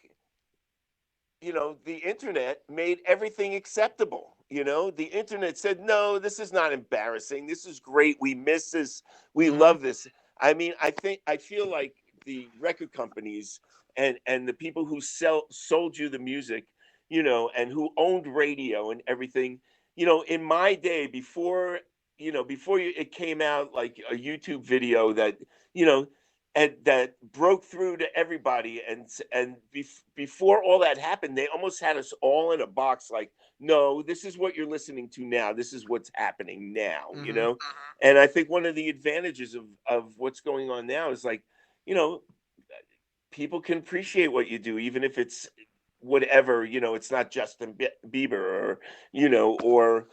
Speaker 2: the internet made everything acceptable. The internet said, no, this is not embarrassing. This is great. We miss this. We
Speaker 1: Mm-hmm.
Speaker 2: love this. I mean, I feel like the record companies and the people who sold you the music, and who owned radio and everything, in my day before it came out like a YouTube video that, you know, and that broke through to everybody, before all that happened, they almost had us all in a box, like, no, this is what you're listening to now, this is what's happening now,
Speaker 1: Mm-hmm.
Speaker 2: and I think one of the advantages of what's going on now is, like, you know people can appreciate what you do, even if it's whatever, it's not Justin Bieber, or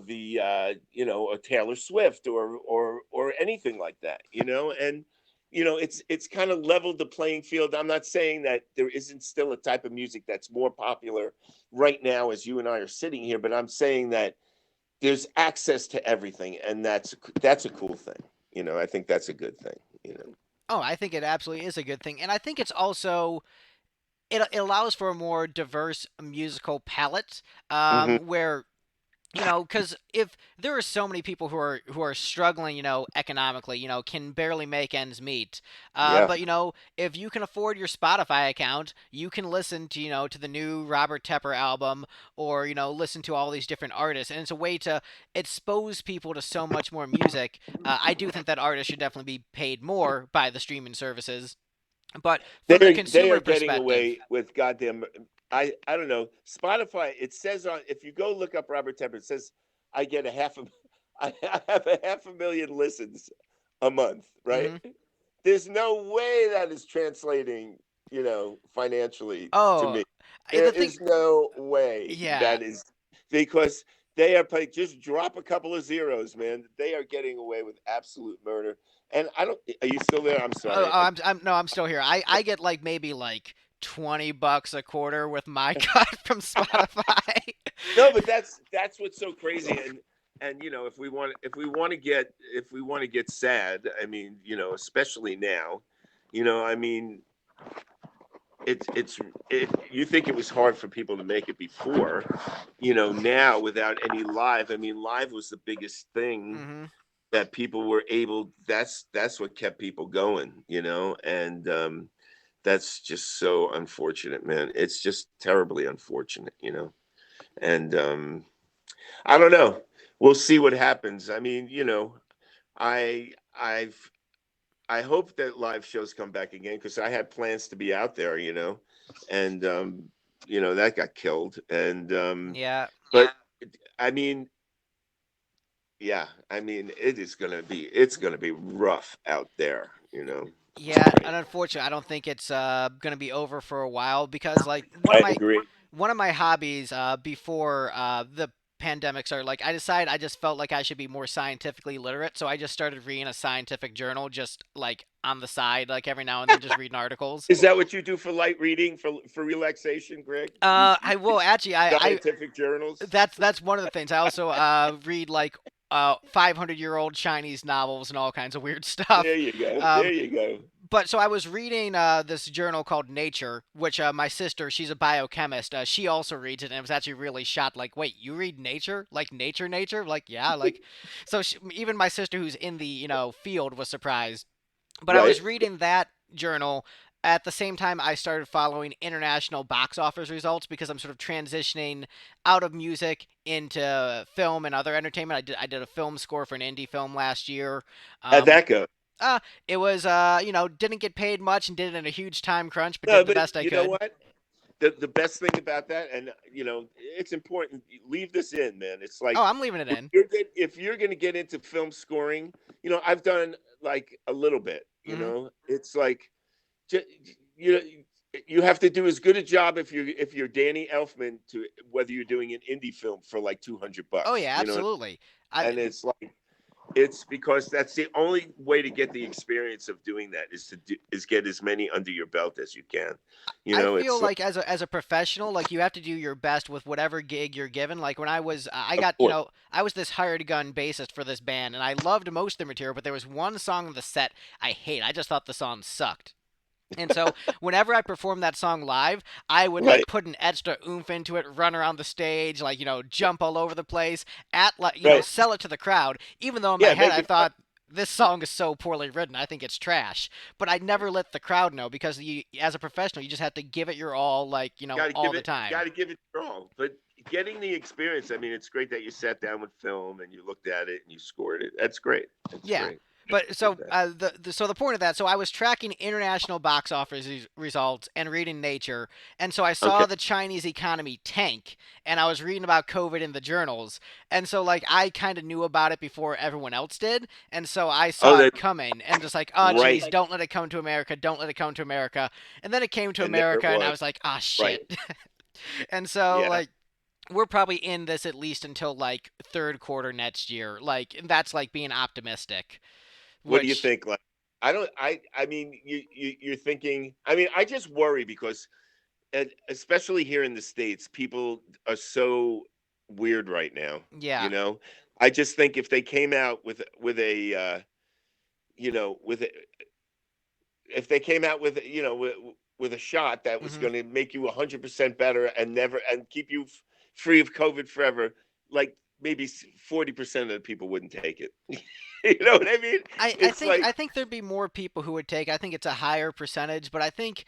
Speaker 2: the a Taylor Swift, or anything like that, and it's kind of leveled the playing field. I'm not saying that there isn't still a type of music that's more popular right now as you and I are sitting here, but I'm saying that there's access to everything, and that's a cool thing. I think that's a good thing.
Speaker 1: Oh, I think it absolutely is a good thing, and I think it's also it allows for a more diverse musical palette,
Speaker 2: Hmm.
Speaker 1: where because if there are so many people who are struggling, economically, can barely make ends meet,
Speaker 2: Yeah.
Speaker 1: but if you can afford your Spotify account, you can listen to to the new Robert Tepper album, or listen to all these different artists, and it's a way to expose people to so much more music. I do think that artists should definitely be paid more by the streaming services, but from the
Speaker 2: They
Speaker 1: consumer
Speaker 2: are getting
Speaker 1: perspective.
Speaker 2: away with goddamn. I don't know. Spotify. It says on, if you go look up Robert Tepper, it says I get a half a. I have a half a million listens a month. Right.
Speaker 1: Hmm.
Speaker 2: There's no way that is translating. Financially to
Speaker 1: Oh,
Speaker 2: me. There
Speaker 1: the thing,
Speaker 2: is no way
Speaker 1: yeah.
Speaker 2: that is, because they are playing. Just drop a couple of zeros, man. They are getting away with absolute murder. And I don't. Are you still there? I'm
Speaker 1: Oh,
Speaker 2: sorry.
Speaker 1: I'm no, I'm still here. I get like maybe like $20 a quarter with my cut from Spotify.
Speaker 2: No, but that's what's so crazy, and if we want to get sad, I mean, especially now, I mean, it's you think it was hard for people to make it before, now without any live. I mean, live was the biggest thing
Speaker 1: Hmm.
Speaker 2: that people were able. That's what kept people going, and that's just so unfortunate, man. It's just terribly unfortunate. And I don't know. We'll see what happens. I mean, I I've I hope that live shows come back again, because I had plans to be out there, and that got killed. And
Speaker 1: Yeah,
Speaker 2: but I mean, yeah, I mean, it's gonna be rough out there. It's
Speaker 1: yeah,
Speaker 2: crazy.
Speaker 1: and unfortunately, I don't think it's gonna be over for a while because like
Speaker 2: I agree.
Speaker 1: one of my hobbies before the pandemic started, like I decided I just felt like I should be more scientifically literate, so I just started reading a scientific journal just like on the side, like every now and then, just reading articles.
Speaker 2: Is that what you do for light reading, for relaxation, Greg?
Speaker 1: I will actually. I
Speaker 2: Scientific journals.
Speaker 1: that's one of the things. I also read like 500-year-old Chinese novels and all kinds of weird
Speaker 2: There
Speaker 1: stuff.
Speaker 2: you go.
Speaker 1: Um,
Speaker 2: There you go.
Speaker 1: but so I was reading this journal called Nature, which my sister, she's a biochemist. She also reads it, and it was actually really shocked. Like, wait, you read Nature? Like Nature, Nature? Like, yeah, like. So even my sister, who's in the field, was surprised. But I
Speaker 2: Right.
Speaker 1: was reading that journal. At the same time, I started following international box office results because I'm sort of transitioning out of music into film and other entertainment. I did a film score for an indie film last year.
Speaker 2: How'd
Speaker 1: Um,
Speaker 2: that go?
Speaker 1: Uh, it was, didn't get paid much and did it in a huge time crunch, but
Speaker 2: No,
Speaker 1: did the
Speaker 2: but
Speaker 1: best I
Speaker 2: you know
Speaker 1: could.
Speaker 2: what? The best thing about that, and it's important. Leave this in, man. It's
Speaker 1: Oh,
Speaker 2: like
Speaker 1: I'm leaving it in.
Speaker 2: if you're going to get into film scoring, I've done like a little bit.
Speaker 1: Hmm.
Speaker 2: It's like you you have to do as good a job if you're Danny Elfman to whether you're doing an indie film for like 200
Speaker 1: Oh
Speaker 2: bucks.
Speaker 1: yeah, absolutely. I
Speaker 2: And it's because that's the only way to get the experience of doing that is get as many under your belt as you can.
Speaker 1: I feel
Speaker 2: It's
Speaker 1: like as a professional, like you have to do your best with whatever gig you're given. Like when I
Speaker 2: of
Speaker 1: got,
Speaker 2: course.
Speaker 1: I was this hired gun bassist for this band, and I loved most of the material, but there was one song on the set I hate. I just thought the song sucked. And so whenever I performed that song live, I would like
Speaker 2: Right,
Speaker 1: put an extra oomph into it, run around the stage, like, jump all over the place,
Speaker 2: right.
Speaker 1: sell it to the crowd, even though in my
Speaker 2: Yeah,
Speaker 1: head
Speaker 2: make
Speaker 1: I
Speaker 2: it fun.
Speaker 1: thought this song is so poorly written, I think it's trash. But I never let the crowd know because as a professional, you just have to give it your all, like,
Speaker 2: Got to
Speaker 1: all
Speaker 2: give
Speaker 1: the
Speaker 2: it.
Speaker 1: time.
Speaker 2: Got to give it your all. But getting the experience. I mean, it's great that you sat down with film and you looked at it and you scored it. That's great. That's
Speaker 1: Yeah.
Speaker 2: great.
Speaker 1: But
Speaker 2: Did
Speaker 1: so
Speaker 2: that.
Speaker 1: so the point of that, so I was tracking international box office results and reading Nature, and so I
Speaker 2: Okay.
Speaker 1: saw the Chinese economy tank, and I was reading about COVID in the journals, and so like I kind of knew about it before everyone else did, and so I
Speaker 2: Oh,
Speaker 1: saw it
Speaker 2: that
Speaker 1: coming, and just like, oh
Speaker 2: right.
Speaker 1: geez, don't let it come to America, don't let it come to America, and then it came to
Speaker 2: And there it
Speaker 1: America, and I
Speaker 2: was.
Speaker 1: was like, ah
Speaker 2: Right.
Speaker 1: shit, and so
Speaker 2: Yeah.
Speaker 1: like we're probably in this at least until like third quarter next year, like that's like being optimistic.
Speaker 2: What do you
Speaker 1: Which
Speaker 2: think? Like, I don't. I mean, you're thinking. I mean, I just worry because, especially here in the states, people are so weird right now. You
Speaker 1: Yeah.
Speaker 2: know, I just think if they came out with a you know with a, if they came out with a shot that was
Speaker 1: Hmm.
Speaker 2: going to make you 100% better and never and keep you free of COVID forever, like maybe 40% of the people wouldn't take it. You know what I mean?
Speaker 1: I
Speaker 2: It's
Speaker 1: think
Speaker 2: like
Speaker 1: there'd be more people who would take. I think it's a higher percentage, but I think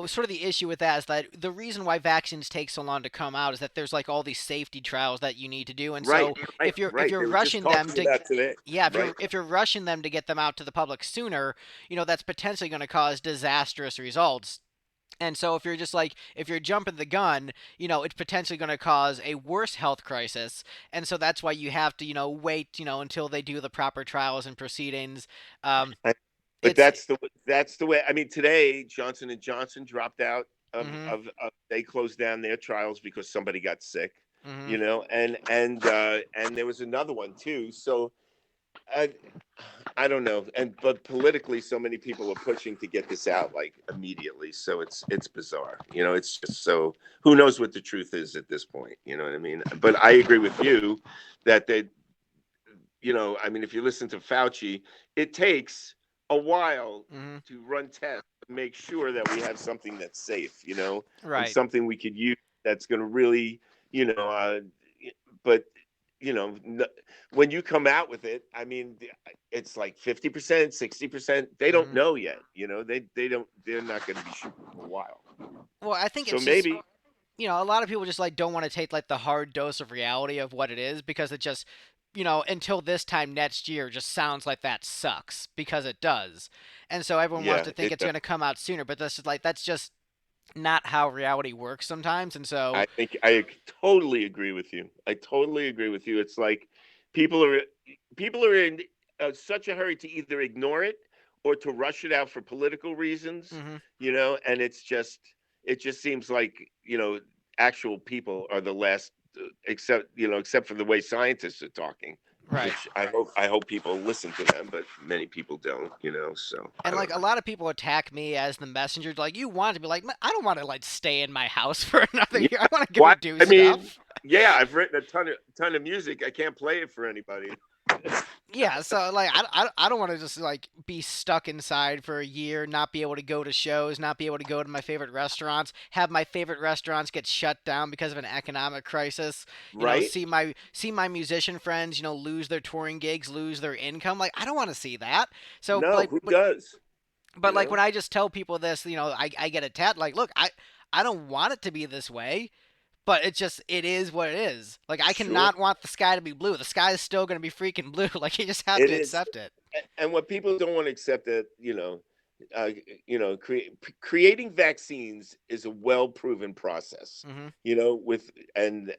Speaker 1: sort of the issue with that is that the reason why vaccines take so long to come out is that there's like all these safety trials that you need to do, and
Speaker 2: right,
Speaker 1: so
Speaker 2: right,
Speaker 1: if
Speaker 2: right.
Speaker 1: you're
Speaker 2: They were just
Speaker 1: rushing them
Speaker 2: talking
Speaker 1: to
Speaker 2: about today,
Speaker 1: yeah,
Speaker 2: right?
Speaker 1: if you're rushing them to get them out to the public sooner, that's potentially going to cause disastrous results. And so if you're just like if you're jumping the gun, it's potentially going to cause a worse health crisis. And so that's why you have to, wait, until they do the proper trials and proceedings. Um,
Speaker 2: I, but
Speaker 1: it's
Speaker 2: that's the way. I mean, today Johnson & Johnson dropped out
Speaker 1: mhm,
Speaker 2: they closed down their trials because somebody got sick,
Speaker 1: mhm,
Speaker 2: and there was another one too. So I, I don't know, but politically, so many people are pushing to get this out like immediately. So it's bizarre. It's just so who knows what the truth is at this point. You know what I mean? But I agree with you that I mean, if you listen to Fauci, it takes a while
Speaker 1: mhm,
Speaker 2: to run tests to make sure that we have something that's safe. And
Speaker 1: right.
Speaker 2: something we could use that's going to really, you know, but when you come out with it, I mean, it's like 50%, 60%. They don't
Speaker 1: Mhm.
Speaker 2: know yet. They don't. They're not going to be shooting for a while.
Speaker 1: Well, I think
Speaker 2: So
Speaker 1: it's just
Speaker 2: maybe,
Speaker 1: a lot of people just like don't want to take like the hard dose of reality of what it is because it just until this time next year just sounds like that sucks because it does. And so everyone wants
Speaker 2: yeah,
Speaker 1: to think it's going to come out sooner, but that's just not how reality works sometimes. And so
Speaker 2: I think I totally agree with you. I totally agree with you. It's like people are people are in such a hurry to either ignore it or to rush it out for political reasons,
Speaker 1: mhm,
Speaker 2: and it just seems like actual people are the last, except for the way scientists are talking,
Speaker 1: right.
Speaker 2: which I hope people listen to them, but many people don't. So I
Speaker 1: And
Speaker 2: don't
Speaker 1: like a
Speaker 2: know.
Speaker 1: lot of people attack me as the messenger. Like you want to be like, I don't want to like stay in my house for another
Speaker 2: Yeah,
Speaker 1: year. I want to go
Speaker 2: why?
Speaker 1: do
Speaker 2: I mean,
Speaker 1: stuff.
Speaker 2: yeah, I've written a ton of music. I can't play it for anybody.
Speaker 1: Yeah, so like I don't want to just like be stuck inside for a year, not be able to go to shows, not be able to go to my favorite restaurants, have my favorite restaurants get shut down because of an economic crisis.
Speaker 2: Right?
Speaker 1: See my musician friends, lose their touring gigs, lose their income. Like I don't want to see that. So
Speaker 2: No,
Speaker 1: like
Speaker 2: who does?
Speaker 1: but
Speaker 2: You
Speaker 1: like
Speaker 2: know?
Speaker 1: when I just tell people this, I get attacked. Like, look, I don't want it to be this way, but it is what it is. Like I
Speaker 2: Sure.
Speaker 1: cannot want the sky to be blue. The sky is still going to be freaking blue. Like you just have
Speaker 2: It
Speaker 1: to
Speaker 2: is.
Speaker 1: accept it.
Speaker 2: and what people don't want to accept that, uh, creating vaccines is a well proven process.
Speaker 1: Hmm.
Speaker 2: With and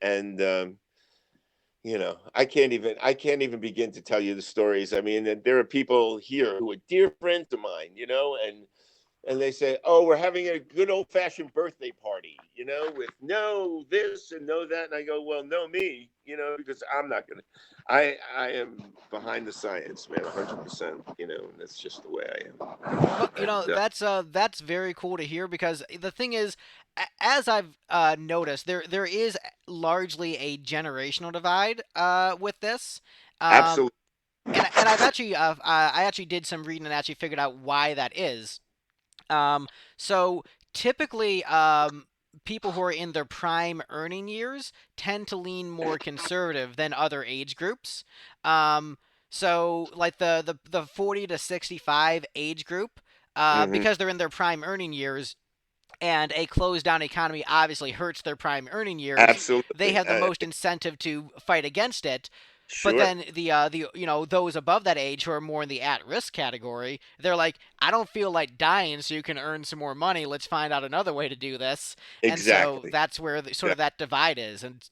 Speaker 2: I can't even begin to tell you the stories. I mean, and there are people here who are dear friends of mine, and they say, "Oh, we're having a good old fashioned birthday party, with no this and no that." And I go, "Well, no me, because I'm not gonna. I am behind the science, man, 100%. And that's just the way I am."
Speaker 1: Well,
Speaker 2: And
Speaker 1: that's very cool to hear because the thing is, as I've noticed, there is largely a generational divide with this. Um,
Speaker 2: absolutely.
Speaker 1: and I've actually I actually did some reading and actually figured out why that is. So typically, people who are in their prime earning years tend to lean more conservative than other age groups. Um, so like the 40 to 65 age group,
Speaker 2: Hmm.
Speaker 1: because they're in their prime earning years, and a closed down economy obviously hurts their prime earning years, they
Speaker 2: Absolutely.
Speaker 1: have the most incentive to fight against it. But
Speaker 2: Sure.
Speaker 1: then the those above that age who are more in the at risk category, they're like, I don't feel like dying, so you can earn some more money. Let's find out another way to do this. And so
Speaker 2: Exactly.
Speaker 1: that's where sort of that divide is. And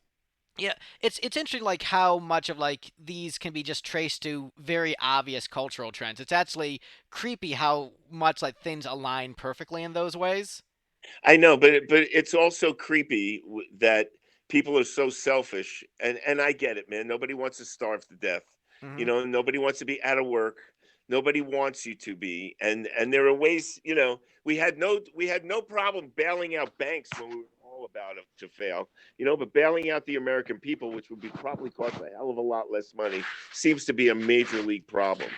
Speaker 1: yeah, it's interesting like how much of like these can be just traced to very obvious cultural trends. It's actually creepy how much like things align perfectly in those ways.
Speaker 2: I know, but it's also creepy that people are so selfish, and I get it, man. Nobody wants to starve to death.
Speaker 1: Hmm.
Speaker 2: Nobody wants to be out of work. Nobody wants you to be, and there are ways. We had no problem bailing out banks when we were all about it to fail. But bailing out the American people, which would be probably cost a hell of a lot less money, seems to be a major league problem.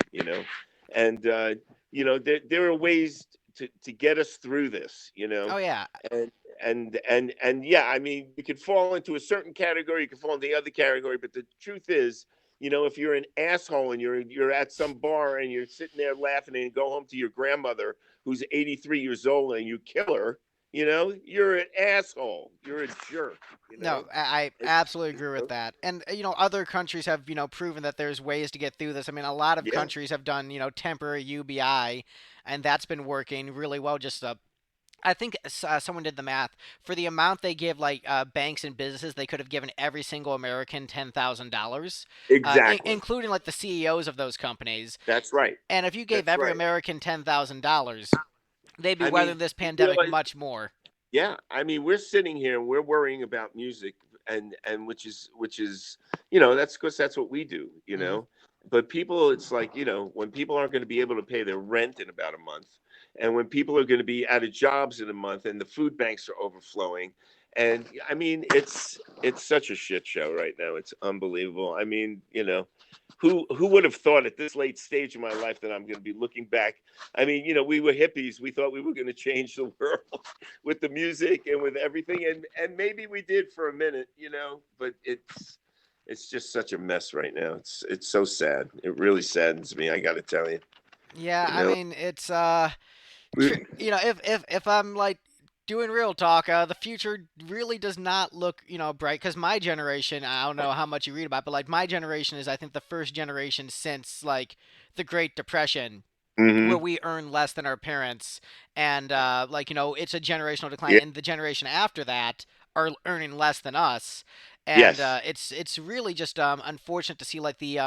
Speaker 2: And there are ways to get us through this.
Speaker 1: Oh yeah.
Speaker 2: And and yeah, I mean, you could fall into a certain category, you could fall into the other category, but the truth is, if you're an asshole and you're at some bar and you're sitting there laughing and you go home to your grandmother who's 83 years old and you kill her, you're an asshole. You're a jerk.
Speaker 1: No, I
Speaker 2: And,
Speaker 1: absolutely
Speaker 2: you
Speaker 1: agree with
Speaker 2: know,
Speaker 1: that. And other countries have proven that there's ways to get through this. I mean, a lot of
Speaker 2: yeah,
Speaker 1: countries have done temporary UBI, and that's been working really well. Just I think someone did the math for the amount they give like banks and businesses. They could have given every single American $10,000,
Speaker 2: exactly.
Speaker 1: including like the CEOs of those companies.
Speaker 2: That's right.
Speaker 1: And if you gave
Speaker 2: That's
Speaker 1: every
Speaker 2: right.
Speaker 1: American $10,000, they'd be
Speaker 2: I mean,
Speaker 1: weathering this
Speaker 2: you
Speaker 1: pandemic
Speaker 2: realize
Speaker 1: much more.
Speaker 2: Yeah, I mean, we're sitting here and we're worrying about music, and which is that's because that's what we do.
Speaker 1: Hmm.
Speaker 2: But people, it's like when people aren't going to be able to pay their rent in about a month, and when people are going to be out of jobs in a month, and the food banks are overflowing, and I mean, it's such a shit show right now. It's unbelievable. I mean, who would have thought at this late stage of my life that I'm going to be looking back. I mean, we were hippies. We thought we were going to change the world with the music and with everything, and maybe we did for a minute, but it's just such a mess right now. It's so sad. It really saddens me. I got to tell you.
Speaker 1: Yeah,
Speaker 2: You
Speaker 1: I
Speaker 2: know.
Speaker 1: mean it's
Speaker 2: We,
Speaker 1: if I'm like doing real talk, the future really does not look bright because my generation. I don't know how much you read about, but like my generation is I think the first generation since like the Great Depression where
Speaker 2: hmm.
Speaker 1: we earn less than our parents, and like it's a generational decline,
Speaker 2: Yeah.
Speaker 1: and the generation after that are earning less than us, and
Speaker 2: Yes.
Speaker 1: it's really just unfortunate to see like the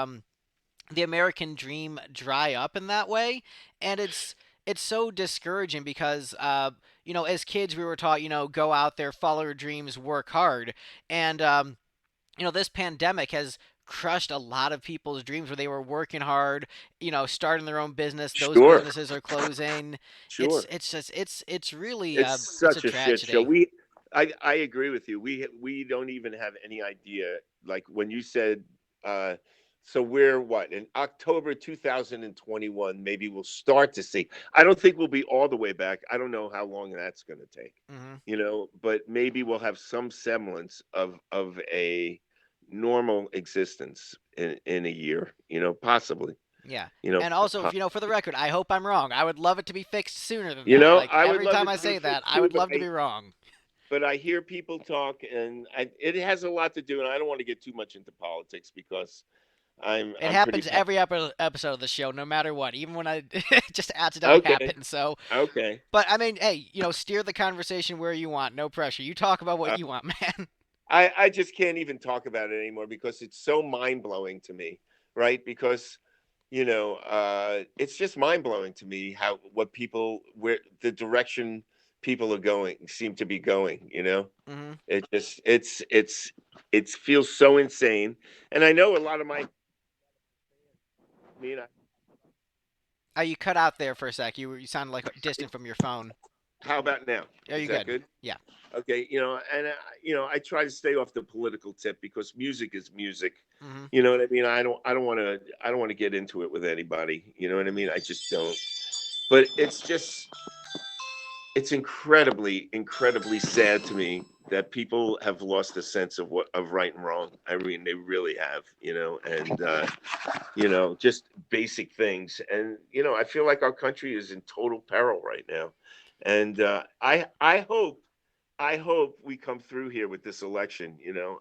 Speaker 1: American dream dry up in that way, and it's so discouraging because as kids we were taught go out there, follow your dreams, work hard, and this pandemic has crushed a lot of people's dreams where they were working hard, starting their own business. Those
Speaker 2: Sure.
Speaker 1: businesses are closing.
Speaker 2: Sure.
Speaker 1: It's just it's really
Speaker 2: It's
Speaker 1: it's a
Speaker 2: such a shit show.
Speaker 1: tragedy.
Speaker 2: I agree with you. We don't even have any idea. Like when you said, uh, so we're what in October 2021. Maybe we'll start to see. I don't think we'll be all the way back. I don't know how long that's going to take.
Speaker 1: Hmm.
Speaker 2: But maybe we'll have some semblance of a normal existence in a year. Possibly.
Speaker 1: Yeah.
Speaker 2: You know,
Speaker 1: And also,
Speaker 2: po-
Speaker 1: for the record, I hope I'm wrong. I would love it to be fixed sooner than that. Like
Speaker 2: I would
Speaker 1: every
Speaker 2: love
Speaker 1: time
Speaker 2: it
Speaker 1: I
Speaker 2: to be
Speaker 1: say that,
Speaker 2: fixed
Speaker 1: I
Speaker 2: too,
Speaker 1: would love to be wrong.
Speaker 2: but I hear people talk, and it has a lot to do. And I don't want to get too much into politics because
Speaker 1: It
Speaker 2: I'm pretty
Speaker 1: happens
Speaker 2: proud.
Speaker 1: every episode of the show, no matter what, even when I it just accidentally
Speaker 2: Okay,
Speaker 1: happens. So,
Speaker 2: okay.
Speaker 1: but I mean, hey, steer the conversation where you want. No pressure. You talk about what
Speaker 2: Uh,
Speaker 1: you want, man.
Speaker 2: I just can't even talk about it anymore because it's so mind blowing to me, right? Because it's just mind blowing to me how what people where the direction people are going seem to be going.
Speaker 1: Hmm.
Speaker 2: It just it feels so insane, and I know a lot of my. I mean,
Speaker 1: You cut out there for a sec. You sounded like distant from your phone.
Speaker 2: how about now?
Speaker 1: Are
Speaker 2: Is
Speaker 1: you
Speaker 2: that
Speaker 1: good?
Speaker 2: good?
Speaker 1: Yeah.
Speaker 2: Okay, and I try to stay off the political tip because music is music.
Speaker 1: Hmm.
Speaker 2: You know what I mean? I don't want to get into it with anybody. You know what I mean? I just don't. But it's incredibly, incredibly sad to me that people have lost a sense of what of right and wrong. I mean, they really have. And just basic things. And I feel like our country is in total peril right now. And I hope we come through here with this election.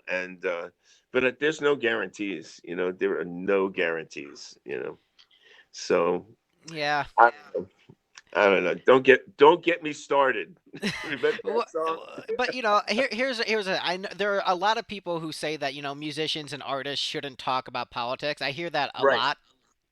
Speaker 2: And but there's no guarantees. There are no guarantees. So
Speaker 1: Yeah.
Speaker 2: I don't know. I don't know. Don't get me started. Remember that song?
Speaker 1: But here's a I know there are a lot of people who say that musicians and artists shouldn't talk about politics. I hear that a
Speaker 2: Right,
Speaker 1: lot.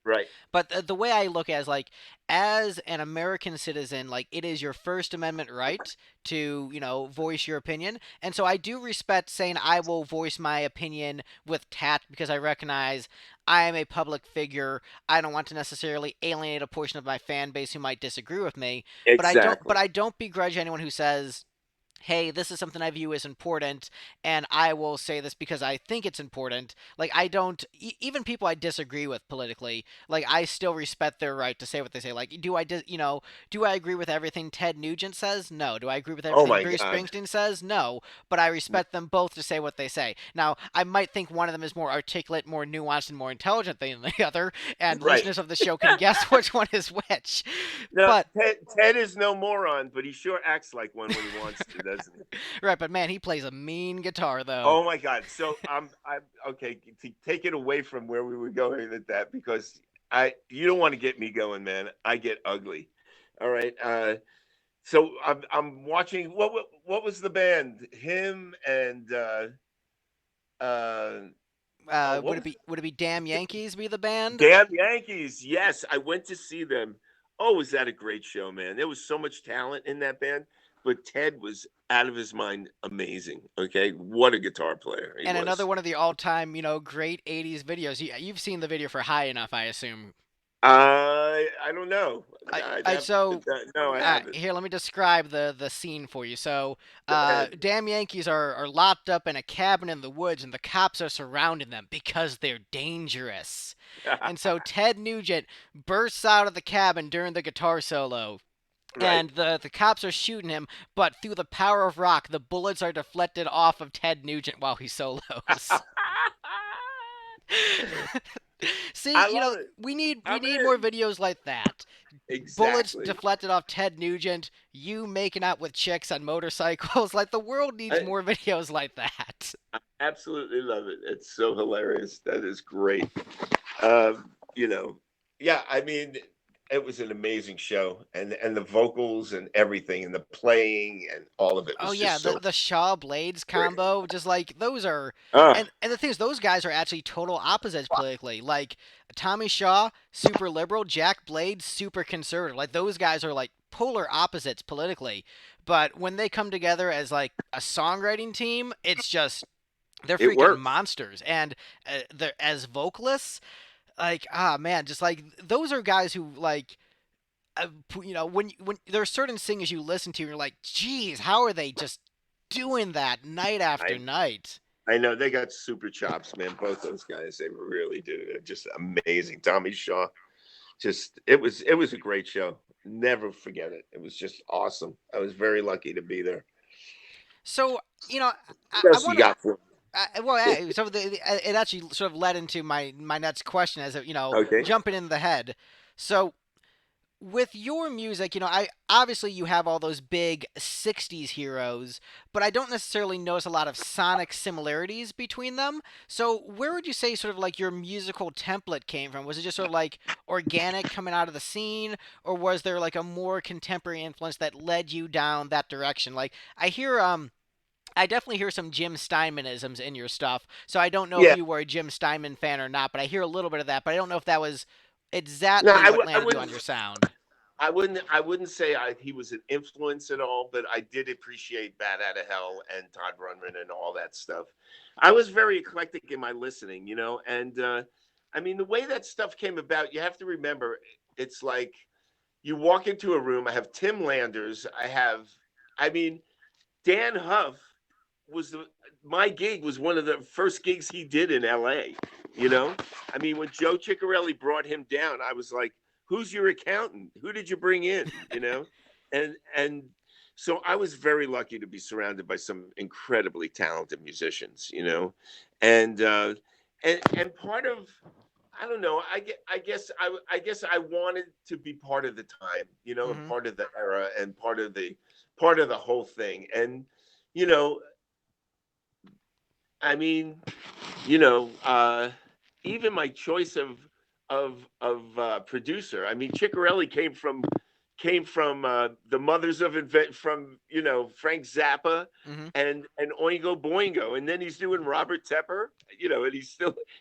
Speaker 2: right.
Speaker 1: But the way I look at it is like, as an American citizen, like it is your First Amendment right to, voice your opinion. And so I do respect saying I will voice my opinion with tact because I recognize I am a public figure. I don't want to necessarily alienate a portion of my fan base who might disagree with me. But I don't
Speaker 2: Exactly.
Speaker 1: but I don't begrudge anyone who says, hey, this is something I view as important, and I will say this because I think it's important. Like, I don't, even people I disagree with politically, like, I still respect their right to say what they say. Like, do I agree with everything Ted Nugent says? No. Do I agree with
Speaker 2: Oh
Speaker 1: everything
Speaker 2: my
Speaker 1: Bruce
Speaker 2: God.
Speaker 1: Springsteen says? No. But I respect them both to say what they say. Now, I might think one of them is more articulate, more nuanced, and more intelligent than the other, and
Speaker 2: Right.
Speaker 1: listeners of the show can guess which one is which.
Speaker 2: No,
Speaker 1: But
Speaker 2: Ted is no moron, but he sure acts like one when he wants to, doesn't he?
Speaker 1: right, but man, he plays a mean guitar though.
Speaker 2: Oh my God. So I'm okay. To take it away from where we were going with that, because you don't want to get me going, man. I get ugly. All right. So I'm watching. What was the band? Him and uh what was
Speaker 1: Would it be Damn Yankees be the band?
Speaker 2: Damn Yankees? Yes, I went to see them. Oh, was that a great show, man? There was so much talent in that band, but Ted was out of his mind amazing. Okay, what a guitar player he
Speaker 1: And another
Speaker 2: was.
Speaker 1: one of the all-time, great '80s videos. You've seen the video for High Enough, I assume.
Speaker 2: I don't know. I
Speaker 1: I
Speaker 2: have,
Speaker 1: so
Speaker 2: no, I haven't.
Speaker 1: Here, let me describe the scene for you. So,
Speaker 2: Go ahead.
Speaker 1: Damn Yankees are locked up in a cabin in the woods, and the cops are surrounding them because they're dangerous. And so Ted Nugent bursts out of the cabin during the guitar solo,
Speaker 2: Right.
Speaker 1: and the cops are shooting him, but through the power of rock, the bullets are deflected off of Ted Nugent while he solos. See,
Speaker 2: I love it.
Speaker 1: we
Speaker 2: I'm
Speaker 1: need more
Speaker 2: in.
Speaker 1: videos like that. Bullets
Speaker 2: Exactly.
Speaker 1: deflected off Ted Nugent, you making out with chicks on motorcycles. Like the world needs
Speaker 2: I,
Speaker 1: more videos like that.
Speaker 2: I absolutely love it. It's so hilarious. That is great. You know, yeah, I mean, it was an amazing show, and the vocals and everything, and the playing, and all of it
Speaker 1: Oh
Speaker 2: was
Speaker 1: yeah,
Speaker 2: just so
Speaker 1: the Shaw Blades
Speaker 2: great.
Speaker 1: combo, just like those are,
Speaker 2: Ah,
Speaker 1: and the thing is, those guys are actually total opposites politically. Like Tommy Shaw, super liberal; Jack Blades, super conservative. Like those guys are like polar opposites politically, but when they come together as like a songwriting team, it's just they're
Speaker 2: it
Speaker 1: freaking
Speaker 2: works.
Speaker 1: monsters. And they're as vocalists, like man, just like those are guys who like when there are certain singers you listen to, and you're like, geez, how are they just doing that night after
Speaker 2: I
Speaker 1: night?
Speaker 2: I know they got super chops, man. Both those guys, they really do. They're just amazing. Tommy Shaw, just it was a great show. Never forget it. It was just awesome. I was very lucky to be there.
Speaker 1: So
Speaker 2: What
Speaker 1: I
Speaker 2: else you
Speaker 1: want to.
Speaker 2: got for
Speaker 1: Well,
Speaker 2: me?
Speaker 1: so it actually sort of led into my next question as
Speaker 2: Okay.
Speaker 1: jumping in the head. So with your music, I obviously you have all those big 60s heroes, but I don't necessarily notice a lot of sonic similarities between them. So, where would you say sort of like your musical template came from? Was it just sort of like organic coming out of the scene, or was there like a more contemporary influence that led you down that direction? Like I definitely hear some Jim Steinmanisms in your stuff. So I don't know if
Speaker 2: Yeah.
Speaker 1: you were a Jim Steinman fan or not, but I hear a little bit of that, but I don't know if that was
Speaker 2: No,
Speaker 1: exactly what
Speaker 2: I
Speaker 1: landed you
Speaker 2: wouldn't.
Speaker 1: on your sound.
Speaker 2: I wouldn't say he was an influence at all, but I did appreciate Bat Out of Hell and Todd Rundgren and all that stuff. I was very eclectic in my listening, and I mean the way that stuff came about. You have to remember, it's like you walk into a room. I have Tim Landers. I mean, Dan Huff was my gig was one of the first gigs he did in L.A. You know, I mean, when Joe Ciccarelli brought him down, I was like, "Who's your accountant? Who did you bring in?" And so I was very lucky to be surrounded by some incredibly talented musicians. And and part of I don't know. I guess I wanted to be part of the time, and
Speaker 1: Hmm.
Speaker 2: part of the era, and part of the whole thing. And you know, I mean, you know, uh, even my choice of producer. I mean, Ciccarelli came from the mothers of invent from Frank Zappa
Speaker 1: Hmm.
Speaker 2: and Oingo Boingo, and then he's doing Robert Tepper. And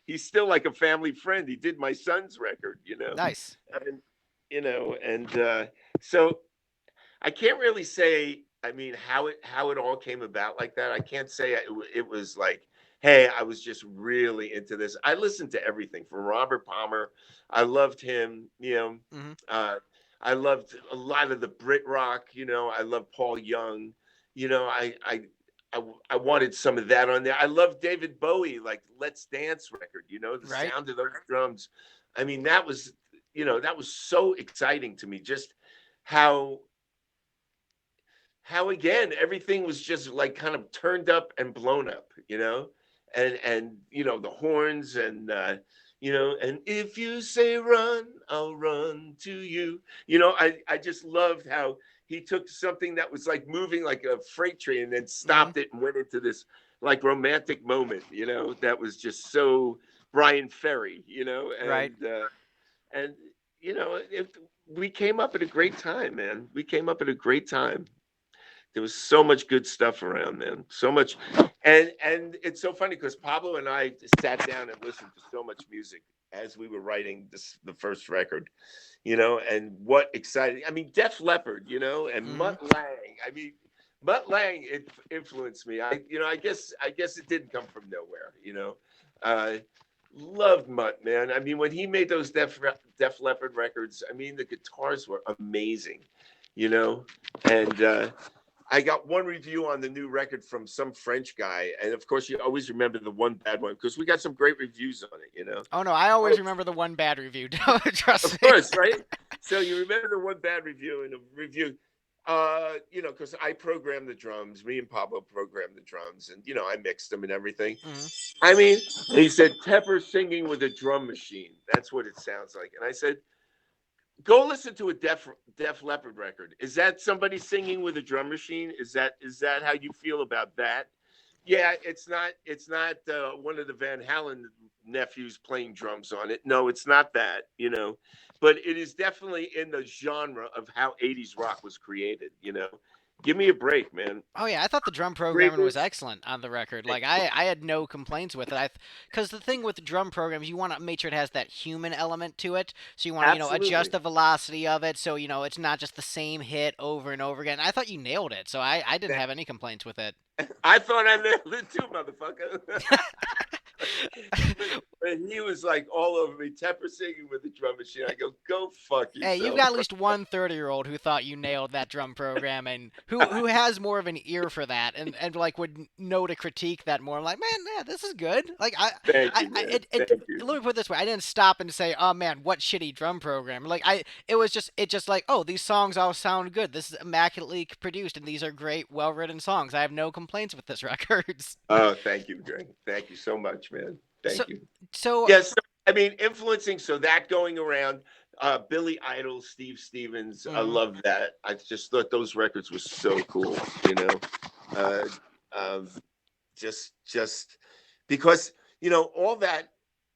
Speaker 2: he's still like a family friend. He did my son's record.
Speaker 1: Nice.
Speaker 2: And and so I can't really say. I mean, how it all came about like that. I can't say it was like, hey, I was just really into this. I listened to everything from Robert Palmer. I loved him.
Speaker 1: Hmm.
Speaker 2: Uh, I loved a lot of the Brit rock. I love Paul Young. You know, I wanted some of that on there. I love David Bowie, like Let's Dance record. The
Speaker 1: Right.
Speaker 2: sound of those drums. I mean, that was so exciting to me. Just how how again everything was just like kind of turned up and blown up, and the horns and if you say run, I'll run to you. I just loved how he took something that was like moving like a freight train and then
Speaker 1: Hmm.
Speaker 2: stopped it and went into this like romantic moment, that was just so Brian Ferry,
Speaker 1: Right.
Speaker 2: and we came up at a great time, man. We came up at a great time. There was so much good stuff around, man. So much, and it's so funny because Pablo and I sat down and listened to so much music as we were writing the first record, and what exciting. I mean, Def Leppard, and
Speaker 1: Hmm.
Speaker 2: Mutt Lang. I mean, Mutt Lang influenced me. I guess it didn't come from nowhere, Uh, Loved Mutt, man. I mean, when he made those Def Leppard records, I mean, the guitars were amazing, you know, and I got one review on the new record from some French guy, and of course, you always remember the one bad one because we got some great reviews on it.
Speaker 1: Oh no, I always
Speaker 2: Oh,
Speaker 1: remember the one bad review. Trust
Speaker 2: of
Speaker 1: me.
Speaker 2: course, right? So you remember the one bad review and the review, because I programmed the drums. Me and Pablo programmed the drums, and I mixed them and everything.
Speaker 1: Hmm.
Speaker 2: I mean, he said Tepper singing with a drum machine. That's what it sounds like. And I said, go listen to a Def Leppard record. Is that somebody singing with a drum machine? Is that how you feel about that? Yeah, it's not one of the Van Halen nephews playing drums on it. No, it's not that. But it is definitely in the genre of how '80s rock was created. Give me a break, man.
Speaker 1: Oh yeah, I thought the drum
Speaker 2: Great
Speaker 1: programming was
Speaker 2: riffs.
Speaker 1: excellent on the record. Like I had no complaints with it. Because the thing with drum programs, you want to make sure it has that human element to it. So you want to adjust
Speaker 2: Absolutely.
Speaker 1: the velocity of it. So it's not just the same hit over and over again. I thought you nailed it. So I didn't have any complaints with it.
Speaker 2: I thought I nailed it too, motherfucker. But he was like all over me, Tepper singing with the drum machine. I go, go fuck
Speaker 1: Hey, you've
Speaker 2: yourself.
Speaker 1: got at least one 30-year-old who thought you nailed that drum program and who has more of an ear for that and like would know to critique that more. I'm like, man, yeah, this is good. Like
Speaker 2: Thank you, man. Thank you.
Speaker 1: let me put it this way. I didn't stop and say, oh man, what shitty drum program. Like it just like, oh, these songs all sound good. This is immaculately produced and these are great, well-written songs. I have no complaints with this records.
Speaker 2: Oh, thank you, Greg. Thank you so much, man.
Speaker 1: So
Speaker 2: Thank you.
Speaker 1: so
Speaker 2: Yes, I mean, influencing. So that going around. Billy Idol, Steve Stevens. I
Speaker 1: Hmm.
Speaker 2: love that. I just thought those records were so cool. You know, uh, um, just because all that.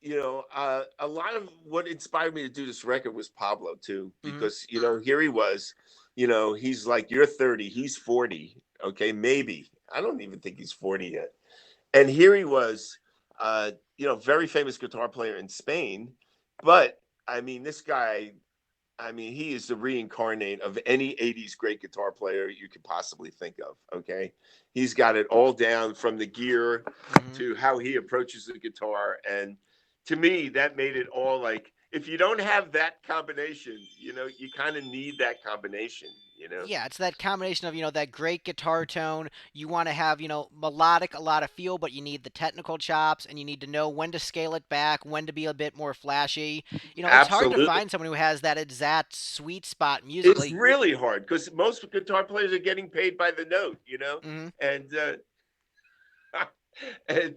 Speaker 2: A lot of what inspired me to do this record was Pablo too,
Speaker 1: Hmm.
Speaker 2: because here he was. He's like, you're 30, he's 40. Okay, maybe I don't even think he's 40 yet. And here he was, very famous guitar player in Spain. But I mean, this guy, I mean, he is the reincarnate of any 80s great guitar player you could possibly think of. Okay. He's got it all down from the gear
Speaker 1: Hmm.
Speaker 2: to how he approaches the guitar. And to me, that made it all like, if you don't have that combination, you kind of need that combination.
Speaker 1: Yeah, it's that combination of, that great guitar tone. You want to have, melodic, a lot of feel, but you need the technical chops and you need to know when to scale it back, when to be a bit more flashy. It's hard to
Speaker 2: Absolutely.
Speaker 1: find someone who has that exact sweet spot
Speaker 2: It's
Speaker 1: musically.
Speaker 2: really hard because most guitar players are getting paid by the note.
Speaker 1: Hmm.
Speaker 2: And and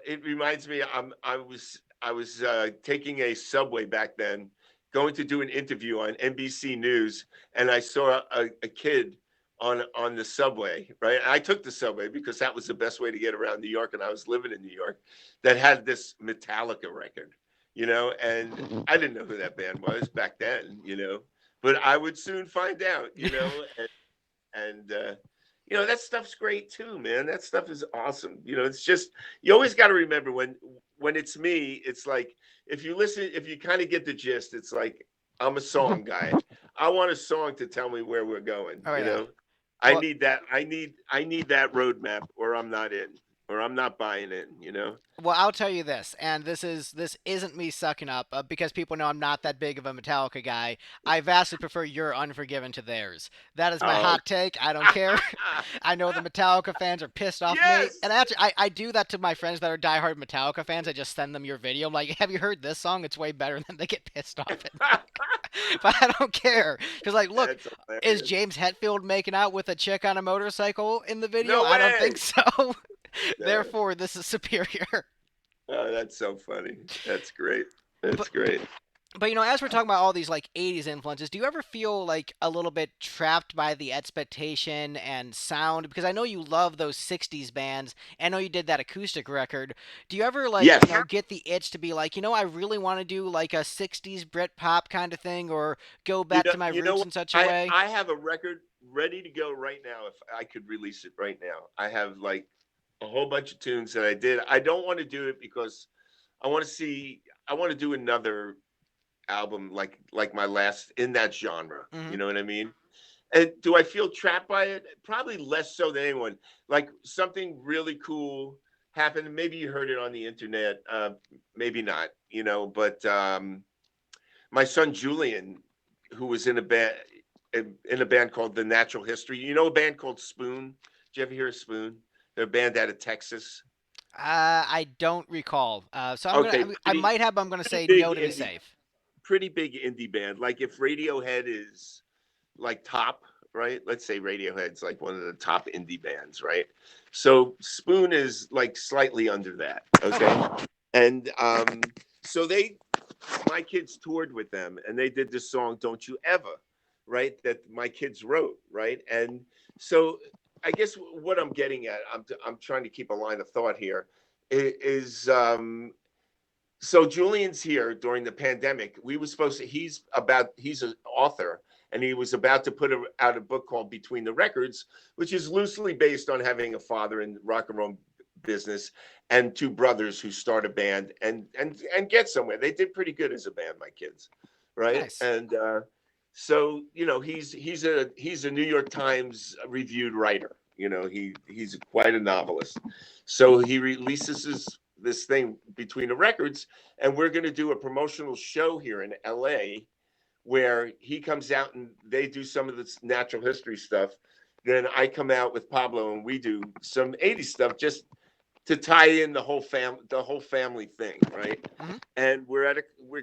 Speaker 2: it reminds me. I was taking a subway back then, going to do an interview on NBC News, and I saw a kid on the subway. Right, and I took the subway because that was the best way to get around New York, and I was living in New York. That had this Metallica record. And I didn't know who that band was back then. But I would soon find out. And that stuff's great too, man. That stuff is awesome. It's just, you always got to remember when it's me. It's like, if you listen, if you kind of get the gist, it's like, I'm a song guy. I want a song to tell me where we're going.
Speaker 1: All right, now.
Speaker 2: I
Speaker 1: Well,
Speaker 2: need that. I need that roadmap, or I'm not in, or I'm not buying in.
Speaker 1: Well, I'll tell you this, and this isn't me sucking up because people know I'm not that big of a Metallica guy. I vastly prefer your Unforgiven to theirs. That is my
Speaker 2: Oh.
Speaker 1: hot take. I don't care. I know the Metallica fans are pissed off at me,
Speaker 2: Yes.
Speaker 1: and actually, I do that to my friends that are diehard Metallica fans. I just send them your video. I'm like, have you heard this song? It's way better. Than they get pissed off at me. But I don't care because, like, look,
Speaker 2: That's
Speaker 1: is
Speaker 2: hilarious.
Speaker 1: James Hetfield making out with a chick on a motorcycle in the video?
Speaker 2: No
Speaker 1: I don't think
Speaker 2: way.
Speaker 1: so.
Speaker 2: No.
Speaker 1: Therefore, this is superior.
Speaker 2: Oh, that's so funny. That's great.
Speaker 1: But
Speaker 2: That's great.
Speaker 1: but as we're talking about all these like 80s influences, do you ever feel like a little bit trapped by the expectation and sound? Because I know you love those 60s bands. I know you did that acoustic record. Do you ever like,
Speaker 2: Yes.
Speaker 1: get the itch to be like, I really want to do like a 60s Brit pop kind of thing or go
Speaker 2: You
Speaker 1: back
Speaker 2: know,
Speaker 1: to my
Speaker 2: you know
Speaker 1: roots
Speaker 2: what?
Speaker 1: in such a
Speaker 2: I
Speaker 1: way?
Speaker 2: I have a record ready to go right now if I could release it right now. I have like a whole bunch of tunes that I did. I don't want to do it because I want to do another album like my last in that genre.
Speaker 1: Hmm.
Speaker 2: You know what I mean? And do I feel trapped by it? Probably less so than anyone. Like something really cool happened. Maybe you heard it on the internet. Maybe not. But my son Julian, who was in a band called The Natural History. You know a band called Spoon? Did you ever hear of Spoon? They're a band out of Texas.
Speaker 1: I don't recall. So
Speaker 2: Okay,
Speaker 1: I
Speaker 2: pretty
Speaker 1: might have, but I'm gonna
Speaker 2: pretty
Speaker 1: say
Speaker 2: big
Speaker 1: no to be
Speaker 2: indie,
Speaker 1: safe.
Speaker 2: pretty big indie band. Like if Radiohead is like top, right? Let's say Radiohead's like one of the top indie bands, right? So Spoon is like slightly under that,
Speaker 1: Okay.
Speaker 2: okay? And so my kids toured with them, and they did this song "Don't You Ever," right? That my kids wrote, right? And so I guess what I'm getting at, I'm trying to keep a line of thought here, is so Julian's here during the pandemic. We were supposed to. He's an author, and he was about to put out a book called Between the Records, which is loosely based on having a father in rock and roll business and two brothers who start a band and get somewhere. They did pretty good as a band, my kids, right?
Speaker 1: Nice.
Speaker 2: And so he's a New York Times reviewed writer. He's quite a novelist. So he releases this thing Between the Records, and we're going to do a promotional show here in LA where he comes out and they do some of this natural history stuff. Then I come out with Pablo and we do some 80s stuff just to tie in the whole family thing, right?
Speaker 1: Hmm.
Speaker 2: And we're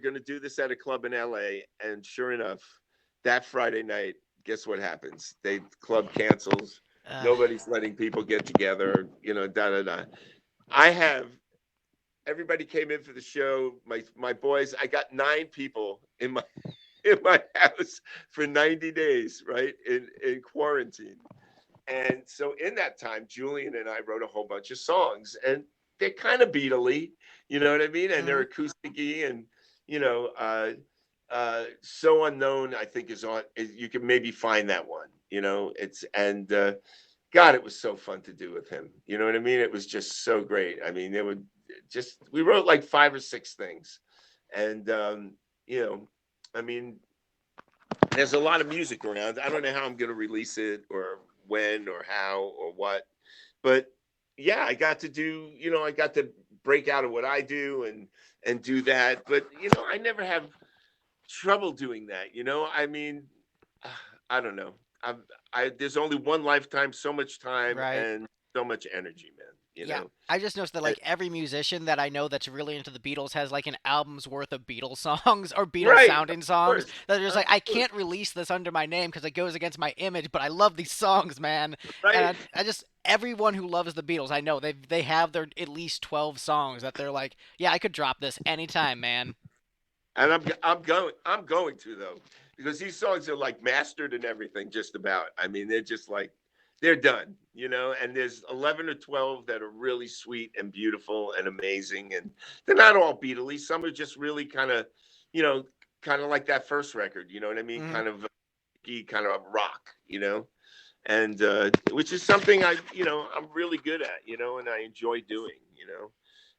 Speaker 2: going to do this at a club in LA, and sure enough, that Friday night, guess what happens? The club cancels.
Speaker 1: Uh,
Speaker 2: Nobody's letting people get together, da da da. I have everybody came in for the show. My boys, I got 9 people in my in my house for 90 days, right? In quarantine. And so in that time, Julian and I wrote a whole bunch of songs, and they're kind of Beatley, you know what I mean? And they're
Speaker 1: Hmm.
Speaker 2: acoustic-y, and you know, so unknown. I think is on. You can maybe find that one. You know, it's and God, it was so fun to do with him. You know what I mean? It was just so great. I mean, it would just we wrote like 5 or 6 things, and you know, I mean, there's a lot of music around. I don't know how I'm going to release it or when or how or what, but yeah, I got to do. You know, I got to break out of what I do and do that. But you know, I never have trouble doing that. You know, I mean, I don't know. I there's only one lifetime, so much time
Speaker 1: Right.
Speaker 2: and so much energy, man. You
Speaker 1: Yeah,
Speaker 2: know,
Speaker 1: I just noticed that
Speaker 2: and,
Speaker 1: like every musician that I know that's really into the Beatles has like an album's worth of Beatles songs or Beatles
Speaker 2: right? Of
Speaker 1: sounding songs
Speaker 2: course,
Speaker 1: that are just
Speaker 2: of
Speaker 1: like I
Speaker 2: course,
Speaker 1: can't release this under my name because it goes against my image, but I love these songs, man. And
Speaker 2: right.
Speaker 1: I just everyone who loves the Beatles, I know they have their at least 12 songs that they're like, yeah, I could drop this anytime, man.
Speaker 2: And I'm going to though, because these songs are like mastered and everything, just about. I mean, they're just like they're done, you know. And there's 11 or 12 that are really sweet and beautiful and amazing, and they're not all Beatley. Some are just really kind of, you know, kind of like that first record. You know what I mean?
Speaker 1: Hmm.
Speaker 2: Kind of rock, you know. And which is something I'm really good at, you know, and I enjoy doing, you know.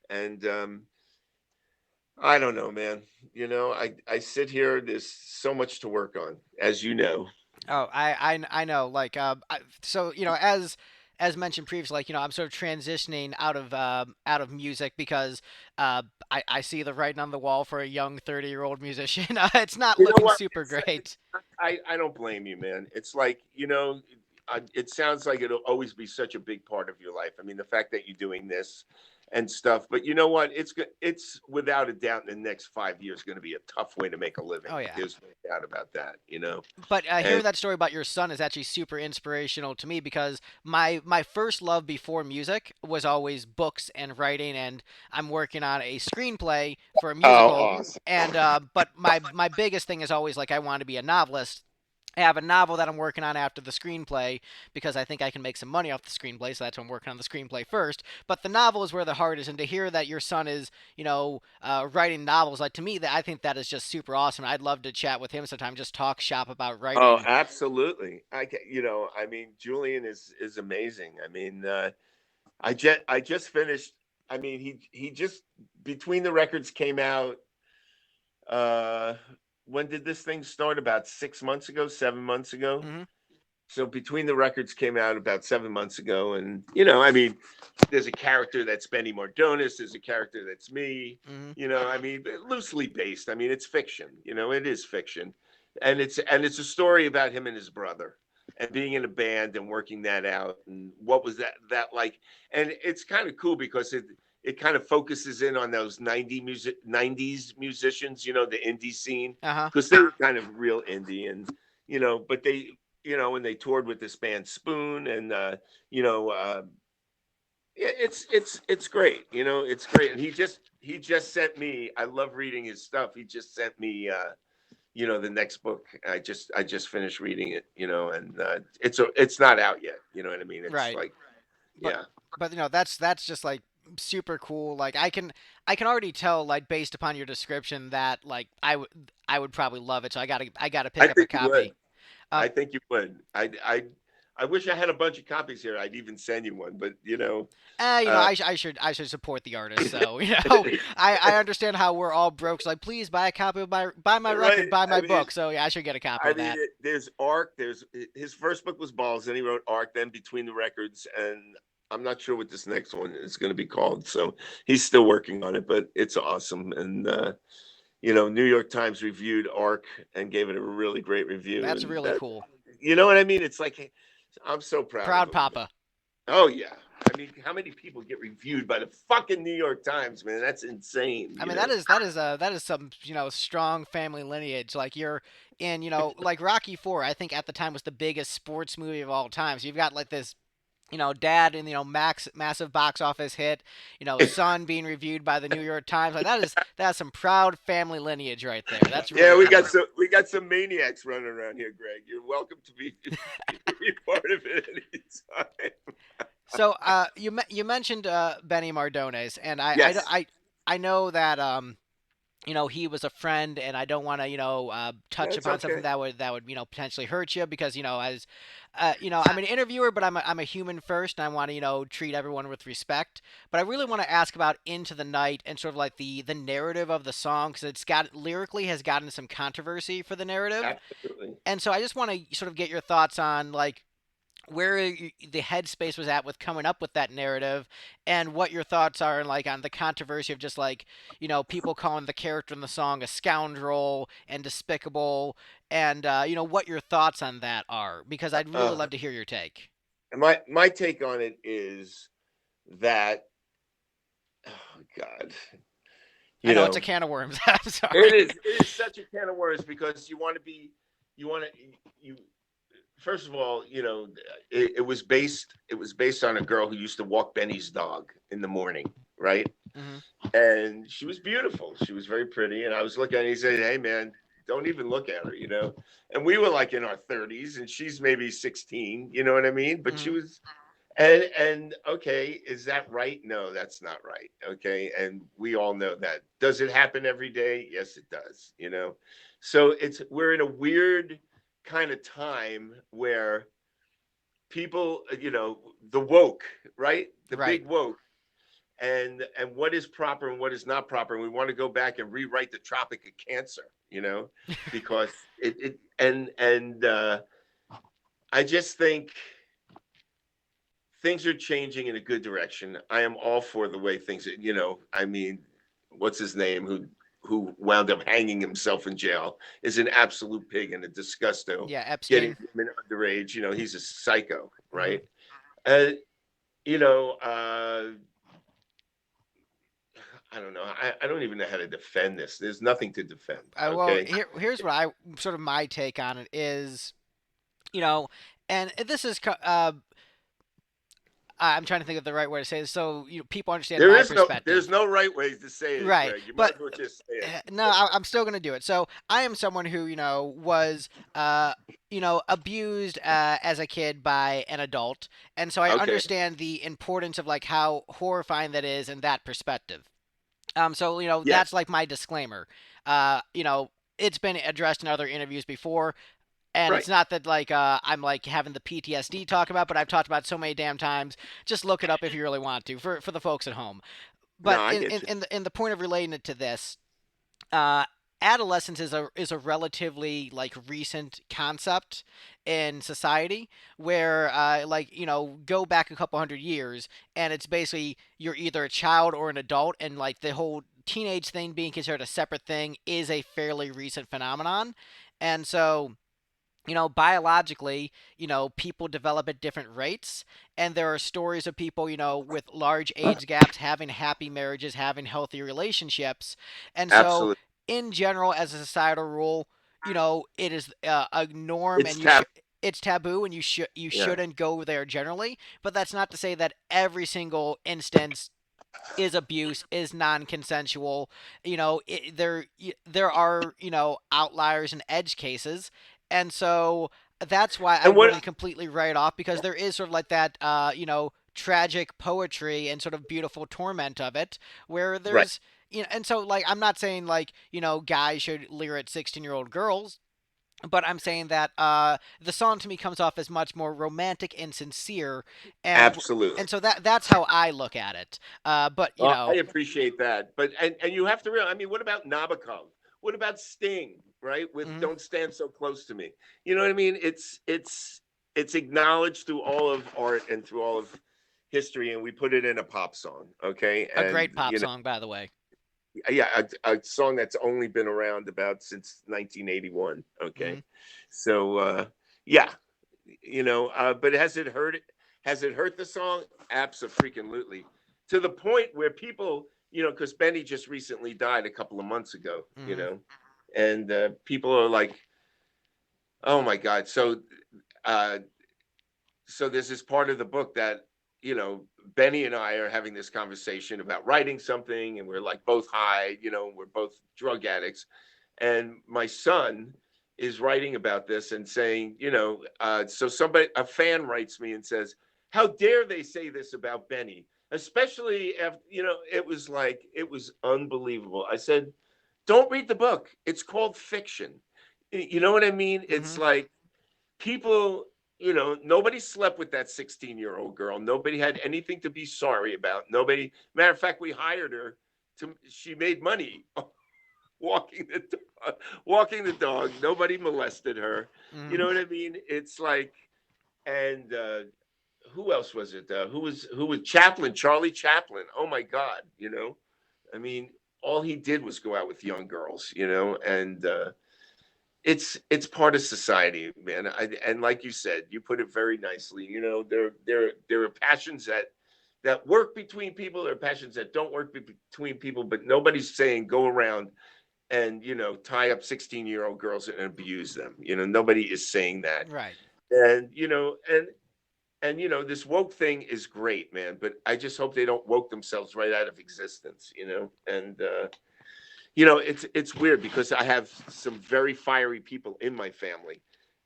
Speaker 2: And I don't know, man. You know, I sit here. There's so much to work on, as you know.
Speaker 1: Oh, I know. Like, so as mentioned previously, like I'm sort of transitioning out of music because I see the writing on the wall for a young 30-year-old musician. It's not
Speaker 2: You know
Speaker 1: looking
Speaker 2: what?
Speaker 1: super great.
Speaker 2: I don't blame you, man. It's like it sounds like it'll always be such a big part of your life. I mean, the fact that you're doing this and stuff, but you know what? It's without a doubt in the next 5 years going to be a tough way to make a living.
Speaker 1: Oh yeah.
Speaker 2: There's no doubt about that. You know,
Speaker 1: But
Speaker 2: and
Speaker 1: hearing that story about your son is actually super inspirational to me because my first love before music was always books and writing, and I'm working on a screenplay for a
Speaker 2: oh,
Speaker 1: musical.
Speaker 2: awesome.
Speaker 1: And but my biggest thing is always like I want to be a novelist. I have a novel that I'm working on after the screenplay because I think I can make some money off the screenplay, so that's why I'm working on the screenplay first. But the novel is where the heart is, and to hear that your son is, writing novels, like to me, that I think that is just super awesome. I'd love to chat with him sometime, just talk shop about
Speaker 2: Oh,
Speaker 1: writing.
Speaker 2: absolutely. I mean, Julian is amazing. I mean, I just finished. I mean, he just between the records came out. Uh, when did this thing start? About 6 months ago, 7 months ago.
Speaker 1: Hmm.
Speaker 2: So between the records came out about 7 months ago, and you know, I mean, there's a character that's Benny Mardones. There's a character that's me.
Speaker 1: Hmm.
Speaker 2: You know, I mean, loosely based. I mean, it's fiction. You know, it is fiction, and it's a story about him and his brother and being in a band and working that out and what was that like. And it's kind of cool because it kind of focuses in on those 90s musicians, you know, the indie scene,
Speaker 1: Uh huh.
Speaker 2: because they were kind of real indie. And you know, but they, you know, when they toured with this band Spoon, and you know, it's great. You know, it's great. And he just sent me. I love reading his stuff. He just sent me. You know, the next book. I just finished reading it. You know, and it's not out yet. You know what I mean? It's
Speaker 1: Right.
Speaker 2: like,
Speaker 1: But
Speaker 2: yeah.
Speaker 1: that's just like super cool. Like I can already tell like based upon your description that like I would probably love it. So I gotta
Speaker 2: I
Speaker 1: pick up a
Speaker 2: think you would.
Speaker 1: copy.
Speaker 2: I
Speaker 1: Um,
Speaker 2: think you would. I wish I had a bunch of copies here. I'd even send you one, but you know, uh,
Speaker 1: I should support the artist. So I understand how we're all broke. So like, please buy a copy of my buy my record,
Speaker 2: right?
Speaker 1: buy
Speaker 2: I
Speaker 1: my
Speaker 2: mean,
Speaker 1: book. So yeah, I should get a copy of that.
Speaker 2: there's Arc. There's his first book was Balls, then he wrote Arc, then Between the Records, and I'm not sure what this next one is going to be called. So he's still working on it, but it's awesome. And you know, New York Times reviewed Arc and gave it a really great review,
Speaker 1: That's
Speaker 2: and
Speaker 1: really
Speaker 2: that,
Speaker 1: cool.
Speaker 2: you know what I mean? It's like I'm so proud of
Speaker 1: Proud
Speaker 2: him.
Speaker 1: Papa.
Speaker 2: Oh yeah. I mean, how many people get reviewed by the fucking New York Times, man? That's insane,
Speaker 1: I
Speaker 2: you
Speaker 1: mean
Speaker 2: know.
Speaker 1: that is some strong family lineage. Like you're in like Rocky 4. I think at the time was the biggest sports movie of all time. So you've got like this Dad and massive box office hit, son being reviewed by the New York Times. Like that's some proud family lineage right there. That's
Speaker 2: Yeah,
Speaker 1: really cool.
Speaker 2: we got some maniacs running around here, Greg. You're welcome to be part of it anytime.
Speaker 1: So you mentioned Benny Mardones, and
Speaker 2: Yes,
Speaker 1: I know that he was a friend, and I don't want to touch
Speaker 2: that's
Speaker 1: upon something
Speaker 2: okay.
Speaker 1: that would potentially hurt you, because as I'm an interviewer, but I'm a human first, and I want to treat everyone with respect. But I really want to ask about Into the Night and sort of like the narrative of the song, because it's got lyrically has gotten some controversy for the narrative,
Speaker 2: Absolutely.
Speaker 1: and so I just want to sort of get your thoughts on like where the headspace was at with coming up with that narrative, and what your thoughts are like on the controversy of just like people calling the character in the song a scoundrel and despicable, and what your thoughts on that are, because I'd really
Speaker 2: Uh,
Speaker 1: love to hear your take.
Speaker 2: my take on it is that, oh God,
Speaker 1: I
Speaker 2: you
Speaker 1: know it's a
Speaker 2: know,
Speaker 1: can of worms. I'm sorry.
Speaker 2: it is such a can of worms because you want to you first of all, it was based on a girl who used to walk Benny's dog in the morning, right?
Speaker 1: Hmm.
Speaker 2: And she was beautiful. She was very pretty. And I was looking at her, he said, "Hey man, don't even look at her," you know. And we were like in our 30s and she's maybe 16, you know what I mean? But she
Speaker 1: Hmm.
Speaker 2: was and okay, is that right? No, that's not right. Okay. And we all know that. Does it happen every day? Yes, it does, you know. So we're in a weird kind of time where people, the woke, right? The
Speaker 1: Right.
Speaker 2: big woke, and what is proper and what is not proper, and we want to go back and rewrite the Tropic of Cancer, because it and I just think things are changing in a good direction. I am all for the way things, I mean, what's his name who wound up hanging himself in jail is an absolute pig and a disgusto,
Speaker 1: Yeah,
Speaker 2: getting
Speaker 1: Epstein.
Speaker 2: women underage. He's a psycho,
Speaker 1: Hmm.
Speaker 2: right? Uh, you know, uh, I don't know. I don't even know how to defend this. There's nothing to defend.
Speaker 1: Well,
Speaker 2: Okay.
Speaker 1: here's what I sort of my take on it is, you know, and this is I'm trying to think of the right way to say this so people understand my
Speaker 2: There's
Speaker 1: perspective.
Speaker 2: no right ways to say it,
Speaker 1: Right,
Speaker 2: Greg. You might
Speaker 1: but
Speaker 2: as well just say it.
Speaker 1: no, I'm still gonna do it. So I am someone who was abused as a kid by an adult, and so I
Speaker 2: Okay.
Speaker 1: understand the importance of like how horrifying that is in that perspective. So that's
Speaker 2: Yes.
Speaker 1: like my disclaimer. Uh, you know, it's been addressed in other interviews before. And it's
Speaker 2: Right.
Speaker 1: not that like I'm like having the PTSD talk about, but I've talked about it so many damn times. Just look it up if you really want to, for the folks at home.
Speaker 2: No,
Speaker 1: But
Speaker 2: I
Speaker 1: in
Speaker 2: get
Speaker 1: in,
Speaker 2: you.
Speaker 1: in the in the point of relating it to this, uh, adolescence is a relatively like recent concept in society, where like go back a couple hundred years, and it's basically you're either a child or an adult, and like the whole teenage thing being considered a separate thing is a fairly recent phenomenon. And so biologically, people develop at different rates. And there are stories of people, with large age gaps having happy marriages, having healthy relationships. And so,
Speaker 2: Absolutely.
Speaker 1: in general, as a societal rule, it is a norm,
Speaker 2: It's
Speaker 1: and
Speaker 2: tab.
Speaker 1: it's taboo, and you
Speaker 2: Yeah.
Speaker 1: shouldn't go there generally. But that's not to say that every single instance is abuse, is non-consensual. There are outliers and edge cases, and so that's why I
Speaker 2: And what?
Speaker 1: wouldn't completely write off, because there is sort of like that tragic poetry and sort of beautiful torment of it, where
Speaker 2: Right.
Speaker 1: there's and so like I'm not saying like guys should leer at 16-year-old girls, but I'm saying that the song to me comes off as much more romantic and sincere, and
Speaker 2: Absolutely.
Speaker 1: so that's how I look at it. But
Speaker 2: Well, I appreciate that, but and you have to realize. I mean, what about Nabokov? What about Sting? Right, with
Speaker 1: mhm.
Speaker 2: "Don't Stand So Close to Me." You know what I mean? It's acknowledged through all of art and through all of history, and we put it in a pop song. Okay,
Speaker 1: A
Speaker 2: and
Speaker 1: great pop song, by the way.
Speaker 2: yeah, a song that's only been around about since 1981.
Speaker 1: Mhm.
Speaker 2: Okay, so yeah, but has it hurt the song? Absolutely, to the point where people, because Benny just recently died a couple of months ago,
Speaker 1: Mhm.
Speaker 2: and people are like, oh my god. So uh so there's this part of the book that, you know, Benny and I are having this conversation about writing something, and we're like both high, you know, we're both drug addicts. And my son is writing about this and saying, you know, so somebody, a fan writes me and says, how dare they say this about Benny? Especially after, you know, it was like, it was unbelievable. I said, don't read the book. It's called fiction. You know what I mean? It's
Speaker 1: Mm-hmm.
Speaker 2: like people, you know, nobody slept with that 16-year-old girl. Nobody had anything to be sorry about. Nobody, matter of fact, we hired her to, she made money walking the dog, walking the dog. Nobody molested her. You
Speaker 1: Mm-hmm.
Speaker 2: know what I mean? It's like, and who else was it? Who was Chaplin? Charlie Chaplin. Oh my God! You know, I mean, all he did was go out with young girls. You know, and it's part of society, man. And like you said, you put it very nicely. You know, there are passions that work between people. There are passions that don't work between people. But nobody's saying go around and, you know, tie up 16-year-old girls and abuse them. You know, nobody is saying that.
Speaker 1: Right.
Speaker 2: And you know, and you know, this woke thing is great, man. But I just hope they don't woke themselves right out of existence. You know, and you know, it's weird because I have some very fiery people in my family,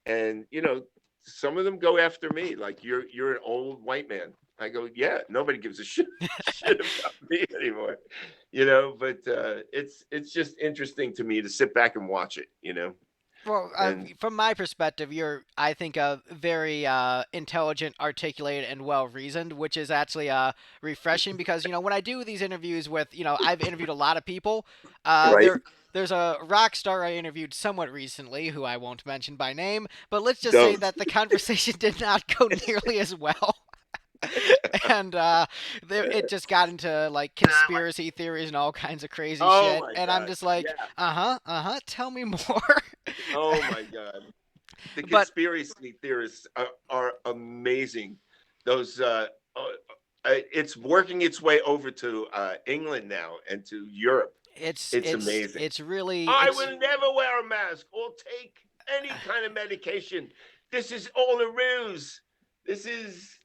Speaker 2: and you know, some of them go after me like you're an old white man. I go, yeah, nobody gives a shit about me anymore, you know. But it's just interesting to me to sit back and watch it, you know.
Speaker 1: Well,
Speaker 2: And
Speaker 1: from my perspective, you're, I think, very intelligent, articulated, and well reasoned, which is actually refreshing because, you know, when I do these interviews with, you know, I've interviewed a lot of people.
Speaker 2: right,
Speaker 1: There's a rock star I interviewed somewhat recently, who I won't mention by name, but let's just say
Speaker 2: don't.
Speaker 1: that the conversation did not go nearly as well. And it just got into like conspiracy theories and all kinds of crazy
Speaker 2: Oh
Speaker 1: shit.
Speaker 2: my
Speaker 1: And I'm
Speaker 2: god,
Speaker 1: just like,
Speaker 2: yeah.
Speaker 1: tell me more.
Speaker 2: Oh my god. The
Speaker 1: But
Speaker 2: conspiracy theorists are amazing. Those it's working its way over to England now and to Europe.
Speaker 1: it's
Speaker 2: It's
Speaker 1: it's
Speaker 2: amazing.
Speaker 1: it's really
Speaker 2: I
Speaker 1: it's
Speaker 2: will never wear a mask or take any kind of medication. This is all a ruse. This is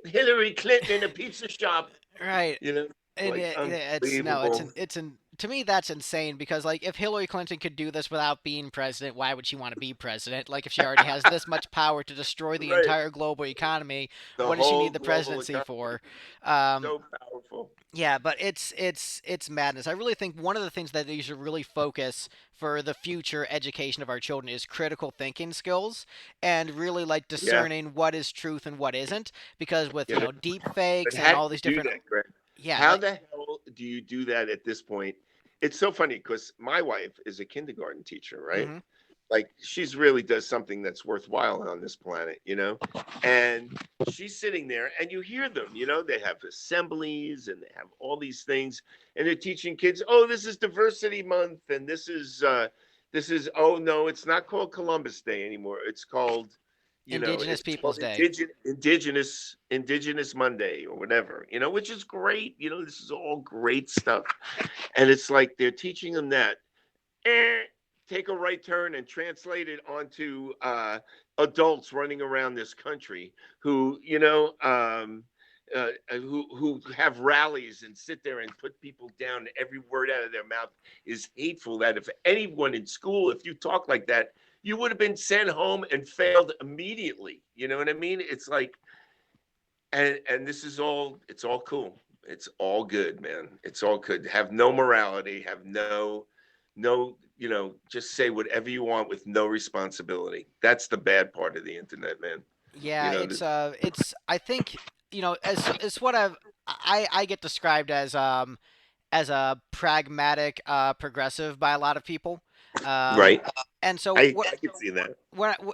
Speaker 2: Hillary Clinton in a pizza shop.
Speaker 1: right.
Speaker 2: You know,
Speaker 1: And
Speaker 2: like
Speaker 1: it's no,
Speaker 2: unbelievable.
Speaker 1: it's an to me that's insane because like if Hillary Clinton could do this without being president, why would she want to be president? Like if she already has this much power to destroy the
Speaker 2: Right.
Speaker 1: entire global economy,
Speaker 2: The
Speaker 1: what does she
Speaker 2: whole
Speaker 1: need the
Speaker 2: global
Speaker 1: presidency
Speaker 2: economy.
Speaker 1: for? Um,
Speaker 2: So powerful.
Speaker 1: yeah, but it's madness. I really think one of the things that you should really focus for the future education of our children is critical thinking skills and really like
Speaker 2: Yeah.
Speaker 1: discerning what is truth and what isn't because with, you
Speaker 2: Yeah.
Speaker 1: know, deep
Speaker 2: But
Speaker 1: fakes and
Speaker 2: how do
Speaker 1: all
Speaker 2: you
Speaker 1: these
Speaker 2: do
Speaker 1: different
Speaker 2: that, Greg?
Speaker 1: yeah,
Speaker 2: How
Speaker 1: like
Speaker 2: the hell do you do that at this point? It's so funny because my wife is a kindergarten teacher, right?
Speaker 1: mhm.
Speaker 2: Like she's really does something that's worthwhile on this planet, you know? And she's sitting there and you hear them, you know, they have assemblies and they have all these things and they're teaching kids, oh, this is diversity month and this is oh no, it's not called Columbus Day anymore. It's called, you know,
Speaker 1: Indigenous
Speaker 2: it's called
Speaker 1: Peoples Day.
Speaker 2: Indigenous Monday or whatever, you know, which is great. You know, this is all great stuff. And it's like they're teaching them that. Eh, take a right turn and translate it onto adults running around this country who, you know, who have rallies and sit there and put people down. Every word out of their mouth is hateful. That if anyone in school, if you talk like that, you would have been sent home and failed immediately. You know what I mean? It's like, and this is all. It's all cool. It's all good, man. It's all good. Have no morality. Have no. You know, just say whatever you want with no responsibility. That's the bad part of the internet, man. You
Speaker 1: Yeah,
Speaker 2: know,
Speaker 1: it's I think, you know, as what I get described as a pragmatic progressive by a lot of people. Um
Speaker 2: right?
Speaker 1: and so what
Speaker 2: I can see that.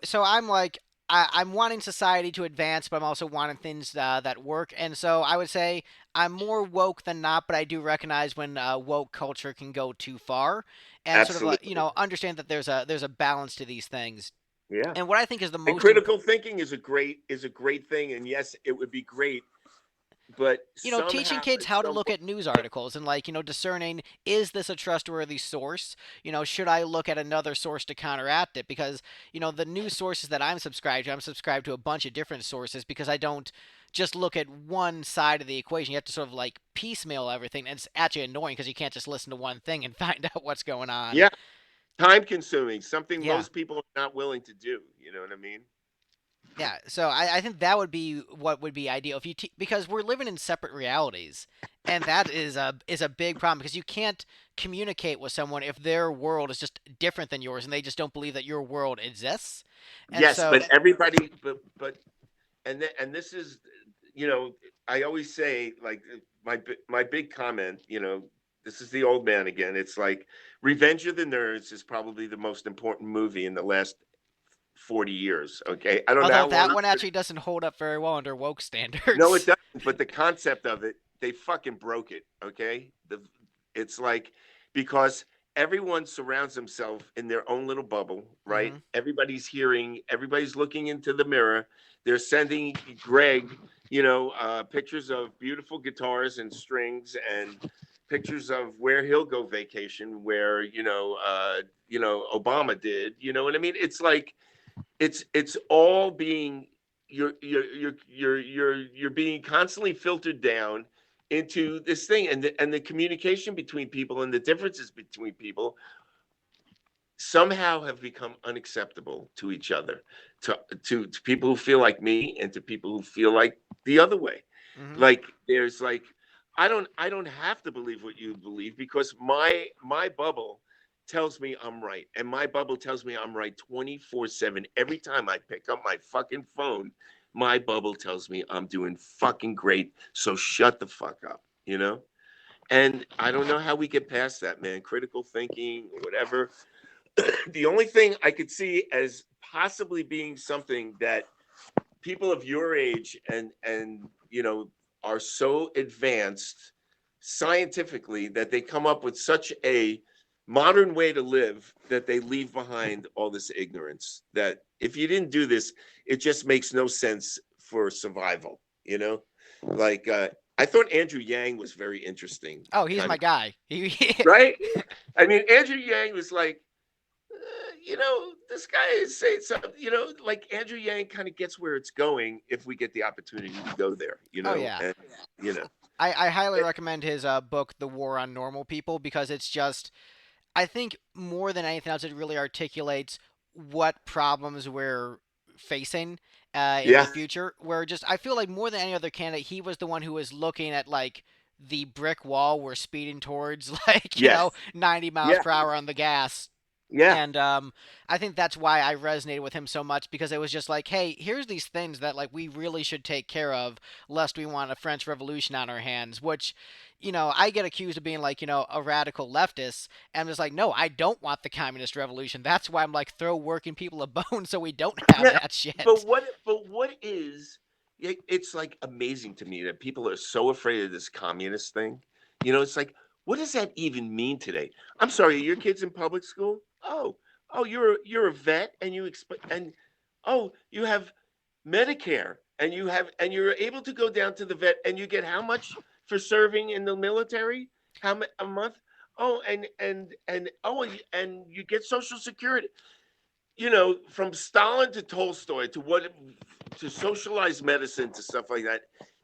Speaker 1: so I'm like I'm wanting society to advance, but I'm also wanting things that work. And so I would say I'm more woke than not, but I do recognize when woke culture can go too far, and sort of you
Speaker 2: Absolutely.
Speaker 1: know understand that there's a balance to these things.
Speaker 2: Yeah.
Speaker 1: And what I think is the
Speaker 2: And
Speaker 1: most
Speaker 2: critical thinking is a great thing. And yes, it would be great but
Speaker 1: teaching
Speaker 2: somehow
Speaker 1: kids
Speaker 2: at
Speaker 1: how to
Speaker 2: some
Speaker 1: look
Speaker 2: point,
Speaker 1: at news articles and like, discerning, is this a trustworthy source? Should I look at another source to counteract it? Because, the news sources that I'm subscribed to a bunch of different sources because I don't just look at one side of the equation. You have to sort of like piecemeal everything. And it's actually annoying because you can't just listen to one thing and find out what's going on.
Speaker 2: yeah, time consuming, something
Speaker 1: Yeah.
Speaker 2: most people are not willing to do. You know what I mean?
Speaker 1: Yeah, so I think that would be what would be ideal if because we're living in separate realities, and that is a big problem because you can't communicate with someone if their world is just different than yours and they just don't believe that your world exists, and
Speaker 2: Yes,
Speaker 1: so
Speaker 2: but everybody, but and this is, you know, I always say, like, my big comment, this is the old man again. It's like Revenge of the Nerds is probably the most important movie in the last 40 years. Okay, I don't know
Speaker 1: although
Speaker 2: how long.
Speaker 1: that one actually doesn't hold up very well under woke
Speaker 2: No, it
Speaker 1: standards.
Speaker 2: doesn't. But the concept of it, they fucking broke it. Okay, it's like, because everyone surrounds themselves in their own little bubble, right?
Speaker 1: Hmm.
Speaker 2: Everybody's hearing, everybody's looking into the mirror. They're sending Greg, pictures of beautiful guitars and strings and pictures of where he'll go vacation, where Obama did. You know what I mean? It's like it's all being, you're being constantly filtered down into this thing, and the communication between people and the differences between people somehow have become unacceptable to each other, to people who feel like me and to people who feel like the other way.
Speaker 1: Hmm.
Speaker 2: Like, there's like, I don't have to believe what you believe, because my bubble tells me I'm right, and my bubble tells me I'm right 24/7. Every time I pick up my fucking phone, my bubble tells me I'm doing fucking great, so shut the fuck up. And I don't know how we get past that, man. Critical thinking, whatever. The only thing I could see as possibly being something that people of your age and are so advanced scientifically that they come up with such a modern way to live, that they leave behind all this ignorance, that if you didn't do this, it just makes no sense for survival. Like, I thought Andrew Yang was very interesting,
Speaker 1: Oh, he's
Speaker 2: kind
Speaker 1: my
Speaker 2: of,
Speaker 1: guy.
Speaker 2: right? I mean, Andrew Yang was like, this guy is saying something, like Andrew Yang kind of gets where it's going if we get the opportunity to go there,
Speaker 1: Oh yeah.
Speaker 2: and you know,
Speaker 1: I highly
Speaker 2: it,
Speaker 1: recommend his book, The War on Normal People, because it's just, I think more than anything else, it really articulates what problems we're facing in the
Speaker 2: yeah,
Speaker 1: future. Where just, I feel like more than any other candidate, he was the one who was looking at like the brick wall we're speeding towards, like,
Speaker 2: yes,
Speaker 1: 90 miles
Speaker 2: yeah,
Speaker 1: per hour on the gas.
Speaker 2: yeah,
Speaker 1: And I think that's why I resonated with him so much because it was just like, hey, here's these things that like we really should take care of, lest we want a French Revolution on our hands. Which, I get accused of being like, a radical leftist, and I'm just like, no, I don't want the communist revolution. That's why I'm like, throw working people a bone so we don't have
Speaker 2: yeah.
Speaker 1: that shit.
Speaker 2: But what is it's like amazing to me that people are so afraid of this communist thing. It's like, what does that even mean today? I'm sorry, are your kids in public school? Oh, you're a vet, and you have Medicare, and you're able to go down to the vet, and you get how much for serving in the military? A month? Oh, and you get Social Security. From Stalin to Tolstoy to socialized medicine to stuff like that.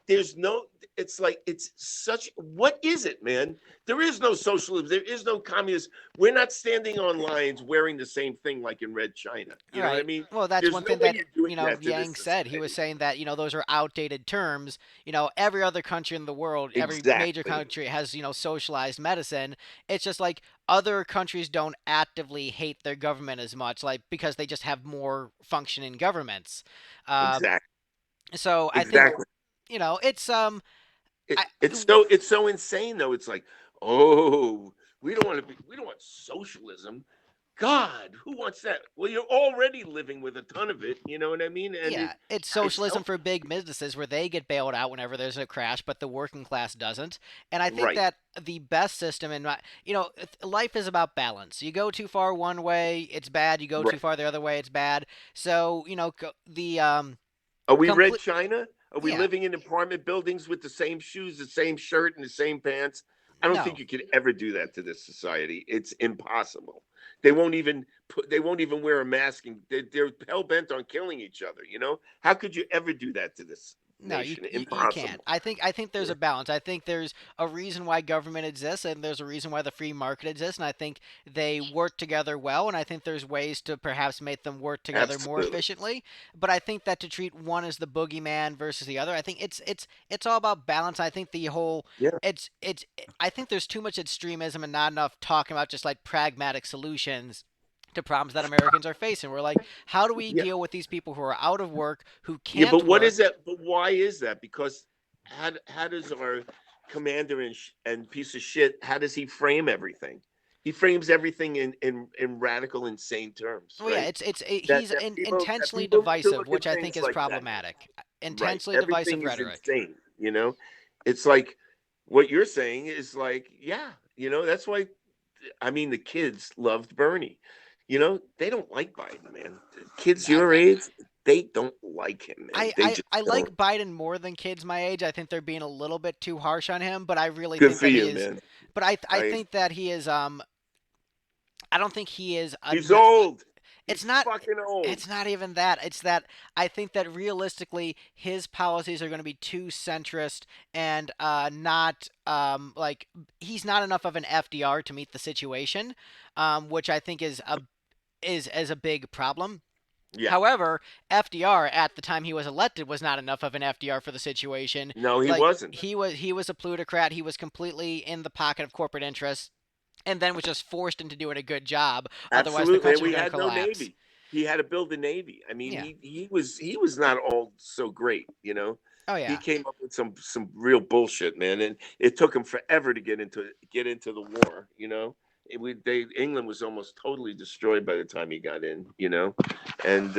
Speaker 2: There's no, it's like, it's such, what is it, man? There is no socialism. There is no communism. We're not standing on lines wearing the same thing like in Red China.
Speaker 1: All
Speaker 2: You know what I
Speaker 1: right.
Speaker 2: mean?
Speaker 1: Well, that's
Speaker 2: There's
Speaker 1: one
Speaker 2: no
Speaker 1: thing
Speaker 2: way
Speaker 1: that,
Speaker 2: you're doing that to this
Speaker 1: Yang said. He was
Speaker 2: society.
Speaker 1: saying that, those are outdated terms. Every other country in the world, every major
Speaker 2: Exactly.
Speaker 1: country has, socialized medicine. It's just like other countries don't actively hate their government as much, like because they just have more functioning governments. Uh,
Speaker 2: Exactly.
Speaker 1: so I think,
Speaker 2: Exactly.
Speaker 1: it's
Speaker 2: It,
Speaker 1: I
Speaker 2: it's so insane though. It's like, oh, we don't want socialism. God, who wants that? Well, you're already living with a ton of it. You know what I mean? And
Speaker 1: Yeah, it's
Speaker 2: it's
Speaker 1: socialism
Speaker 2: so
Speaker 1: for big businesses where they get bailed out whenever there's a crash, but the working class doesn't. And I think
Speaker 2: right,
Speaker 1: that the best system in my, life is about balance. You go too far one way, it's bad. You go too
Speaker 2: right.
Speaker 1: far the other way, it's bad. So, the
Speaker 2: Are we Red
Speaker 1: complete.
Speaker 2: China? Are we
Speaker 1: Yeah.
Speaker 2: living in apartment buildings with the same shoes, the same shirt, and the same pants? I don't think
Speaker 1: No.
Speaker 2: you could ever do that to this society. It's impossible. They won't even wear a mask, and they're hell bent on killing each other. How could you ever do that to this
Speaker 1: No, you,
Speaker 2: nation?
Speaker 1: you can't.
Speaker 2: Impossible.
Speaker 1: I think there's
Speaker 2: Yeah.
Speaker 1: a balance. I think there's a reason why government exists, and there's a reason why the free market exists, and I think they work together well, and I think there's ways to perhaps make them work together more
Speaker 2: Absolutely.
Speaker 1: efficiently. But I think that to treat one as the boogeyman versus the other, I think it's all about balance. I think the whole
Speaker 2: Yeah.
Speaker 1: it's I think there's too much extremism and not enough talking about just like pragmatic solutions to problems that Americans are facing. We're like, how do we
Speaker 2: Yeah.
Speaker 1: deal with these people who are out of work, who
Speaker 2: Yeah,
Speaker 1: can't
Speaker 2: but what is
Speaker 1: work?
Speaker 2: that? But why is that? Because how does our commander and piece of shit? How does he frame everything? He frames everything in radical, insane terms,
Speaker 1: Well, yeah,
Speaker 2: right?
Speaker 1: he's
Speaker 2: That
Speaker 1: intentionally
Speaker 2: people need to
Speaker 1: divisive,
Speaker 2: look at
Speaker 1: which I think
Speaker 2: things
Speaker 1: is
Speaker 2: like that.
Speaker 1: problematic.
Speaker 2: Right.
Speaker 1: Intentionally divisive
Speaker 2: Everything is
Speaker 1: rhetoric.
Speaker 2: insane. It's like what you're saying is like, yeah, that's why. I mean, the kids loved Bernie. They don't like Biden, man. Kids
Speaker 1: I,
Speaker 2: your age, they don't like him, man.
Speaker 1: I,
Speaker 2: They
Speaker 1: I,
Speaker 2: just
Speaker 1: I like
Speaker 2: don't.
Speaker 1: Biden more than kids my age. I think they're being a little bit too harsh on him, but I really
Speaker 2: Good
Speaker 1: think
Speaker 2: for
Speaker 1: that he
Speaker 2: you,
Speaker 1: is.
Speaker 2: man.
Speaker 1: But I
Speaker 2: I
Speaker 1: think that he is. I don't think he is.
Speaker 2: He's old.
Speaker 1: It's
Speaker 2: He's
Speaker 1: not.
Speaker 2: fucking old.
Speaker 1: It's not even that. It's that I think that realistically, his policies are going to be too centrist and not like he's not enough of an FDR to meet the situation, which I think is a big problem.
Speaker 2: Yeah.
Speaker 1: However, FDR at the time he was elected was not enough of an FDR for the situation.
Speaker 2: No, he
Speaker 1: Like
Speaker 2: wasn't.
Speaker 1: he was a plutocrat. He was completely in the pocket of corporate interests, and then was just forced into doing a good job. Otherwise, the
Speaker 2: Absolutely. And
Speaker 1: country was
Speaker 2: we
Speaker 1: going to
Speaker 2: had no
Speaker 1: collapse.
Speaker 2: navy. He had to build a navy. I mean,
Speaker 1: Yeah.
Speaker 2: he was not all so great.
Speaker 1: Oh
Speaker 2: He
Speaker 1: yeah.
Speaker 2: came up with some real bullshit, man, and it took him forever to get into the war. England was almost totally destroyed by the time he got in. And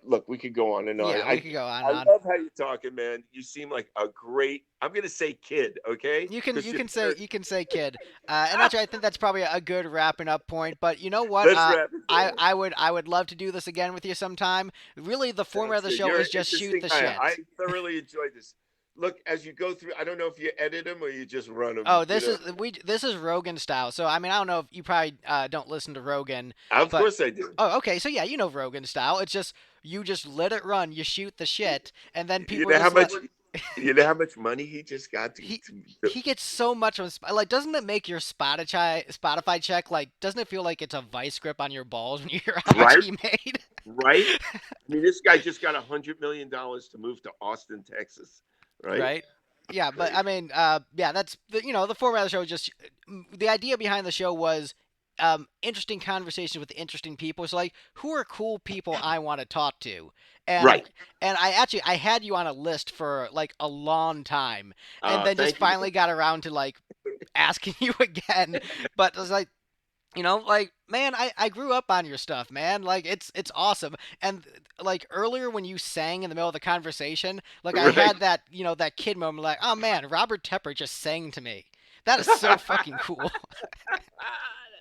Speaker 2: look, we could go on and on.
Speaker 1: Yeah, we
Speaker 2: I
Speaker 1: could go on and
Speaker 2: I
Speaker 1: on.
Speaker 2: love how you're talking, man. You seem like a great. I'm gonna say kid, okay?
Speaker 1: You can
Speaker 2: Because
Speaker 1: you
Speaker 2: you're
Speaker 1: can say kid, and that's I think that's probably a good wrapping up point. But you know what?
Speaker 2: let's wrap it
Speaker 1: I
Speaker 2: there.
Speaker 1: I would I would love to do this again with you sometime. Really, the format
Speaker 2: Sounds
Speaker 1: of the
Speaker 2: good.
Speaker 1: show
Speaker 2: You're
Speaker 1: is
Speaker 2: an
Speaker 1: just shoot
Speaker 2: interesting
Speaker 1: the
Speaker 2: guy. I
Speaker 1: shit.
Speaker 2: thoroughly enjoyed this. Look, as you go through, I don't know if you edit them or you just run them.
Speaker 1: Oh, this is Rogan style. So I mean, I don't know if you probably don't listen to Rogan,
Speaker 2: Of
Speaker 1: but
Speaker 2: course I do.
Speaker 1: oh, okay. So yeah, you know Rogan style. It's just you just let it run. You shoot the shit, and then
Speaker 2: You
Speaker 1: people
Speaker 2: know how
Speaker 1: just let
Speaker 2: much you know how much money he just got to,
Speaker 1: he
Speaker 2: to
Speaker 1: he gets so much on like doesn't it make your Spotify check like doesn't it feel like it's a vice grip on your balls when you hear how much
Speaker 2: right?
Speaker 1: he made?
Speaker 2: Right? I mean, this guy just got $100 million to move to Austin, Texas. Right?
Speaker 1: Right? Yeah, but I
Speaker 2: Crazy.
Speaker 1: mean, yeah, that's the format of the show. Just the idea behind the show was interesting conversations with interesting people. So like, who are cool people I want to talk to, and
Speaker 2: Right.
Speaker 1: I had you on a list for like a long time, and then just
Speaker 2: Thank you.
Speaker 1: finally got around to like asking you again. But it was like like man, I grew up on your stuff, man. Like it's awesome. And like earlier when you sang in the middle of the conversation, like I
Speaker 2: Right.
Speaker 1: had that that kid moment, like oh man, Robert Tepper just sang to me. That is so fucking cool.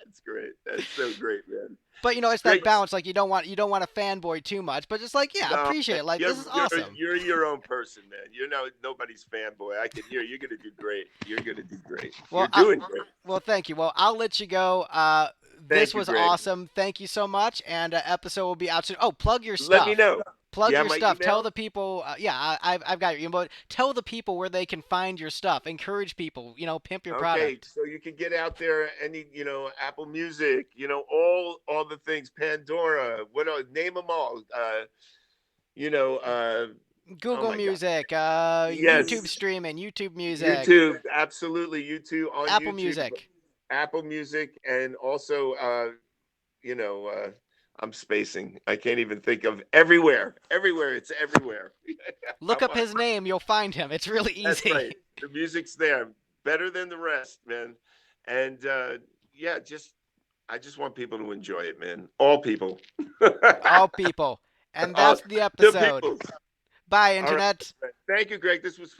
Speaker 2: That's great. That's so great, man.
Speaker 1: But it's that
Speaker 2: Great.
Speaker 1: balance. Like you don't want to fanboy too much, but just like yeah,
Speaker 2: No,
Speaker 1: appreciate
Speaker 2: man,
Speaker 1: it. Like
Speaker 2: you're
Speaker 1: this is
Speaker 2: you're
Speaker 1: awesome.
Speaker 2: you're your own person, man. You're nobody's fanboy. I can hear you're gonna do great. You're gonna do great.
Speaker 1: Well,
Speaker 2: You're doing great.
Speaker 1: thank you. Well, I'll let you go. This
Speaker 2: Thank you,
Speaker 1: was
Speaker 2: Greg.
Speaker 1: awesome. Thank you so much. And episode will be out soon. Oh, plug your
Speaker 2: Let me
Speaker 1: stuff.
Speaker 2: know.
Speaker 1: Plug
Speaker 2: You have
Speaker 1: your
Speaker 2: my
Speaker 1: stuff. Tell
Speaker 2: email?
Speaker 1: the people. Yeah, I've got your email. Tell the people where they can find your stuff. Encourage people. Pimp your
Speaker 2: Okay,
Speaker 1: product.
Speaker 2: so you can get out there Apple Music, all the things, Pandora, what else? Name them all. You know, oh
Speaker 1: Google
Speaker 2: my God.
Speaker 1: Music. YouTube
Speaker 2: Yes,
Speaker 1: streaming. YouTube Music.
Speaker 2: YouTube, absolutely. YouTube on
Speaker 1: Apple
Speaker 2: YouTube,
Speaker 1: Music.
Speaker 2: Apple Music, and also you know, uh, I'm spacing. I can't even think of everywhere. Everywhere, it's everywhere.
Speaker 1: Look
Speaker 2: I'm
Speaker 1: up
Speaker 2: on.
Speaker 1: his name. You'll find him. It's really
Speaker 2: That's
Speaker 1: easy.
Speaker 2: right. The music's there, better than the rest, man. And yeah, I just want people to enjoy it, man. All people.
Speaker 1: All people. And
Speaker 2: uh,
Speaker 1: that's the
Speaker 2: the
Speaker 1: episode.
Speaker 2: people.
Speaker 1: Bye,
Speaker 2: All right.
Speaker 1: Internet.
Speaker 2: Thank you, Greg. This was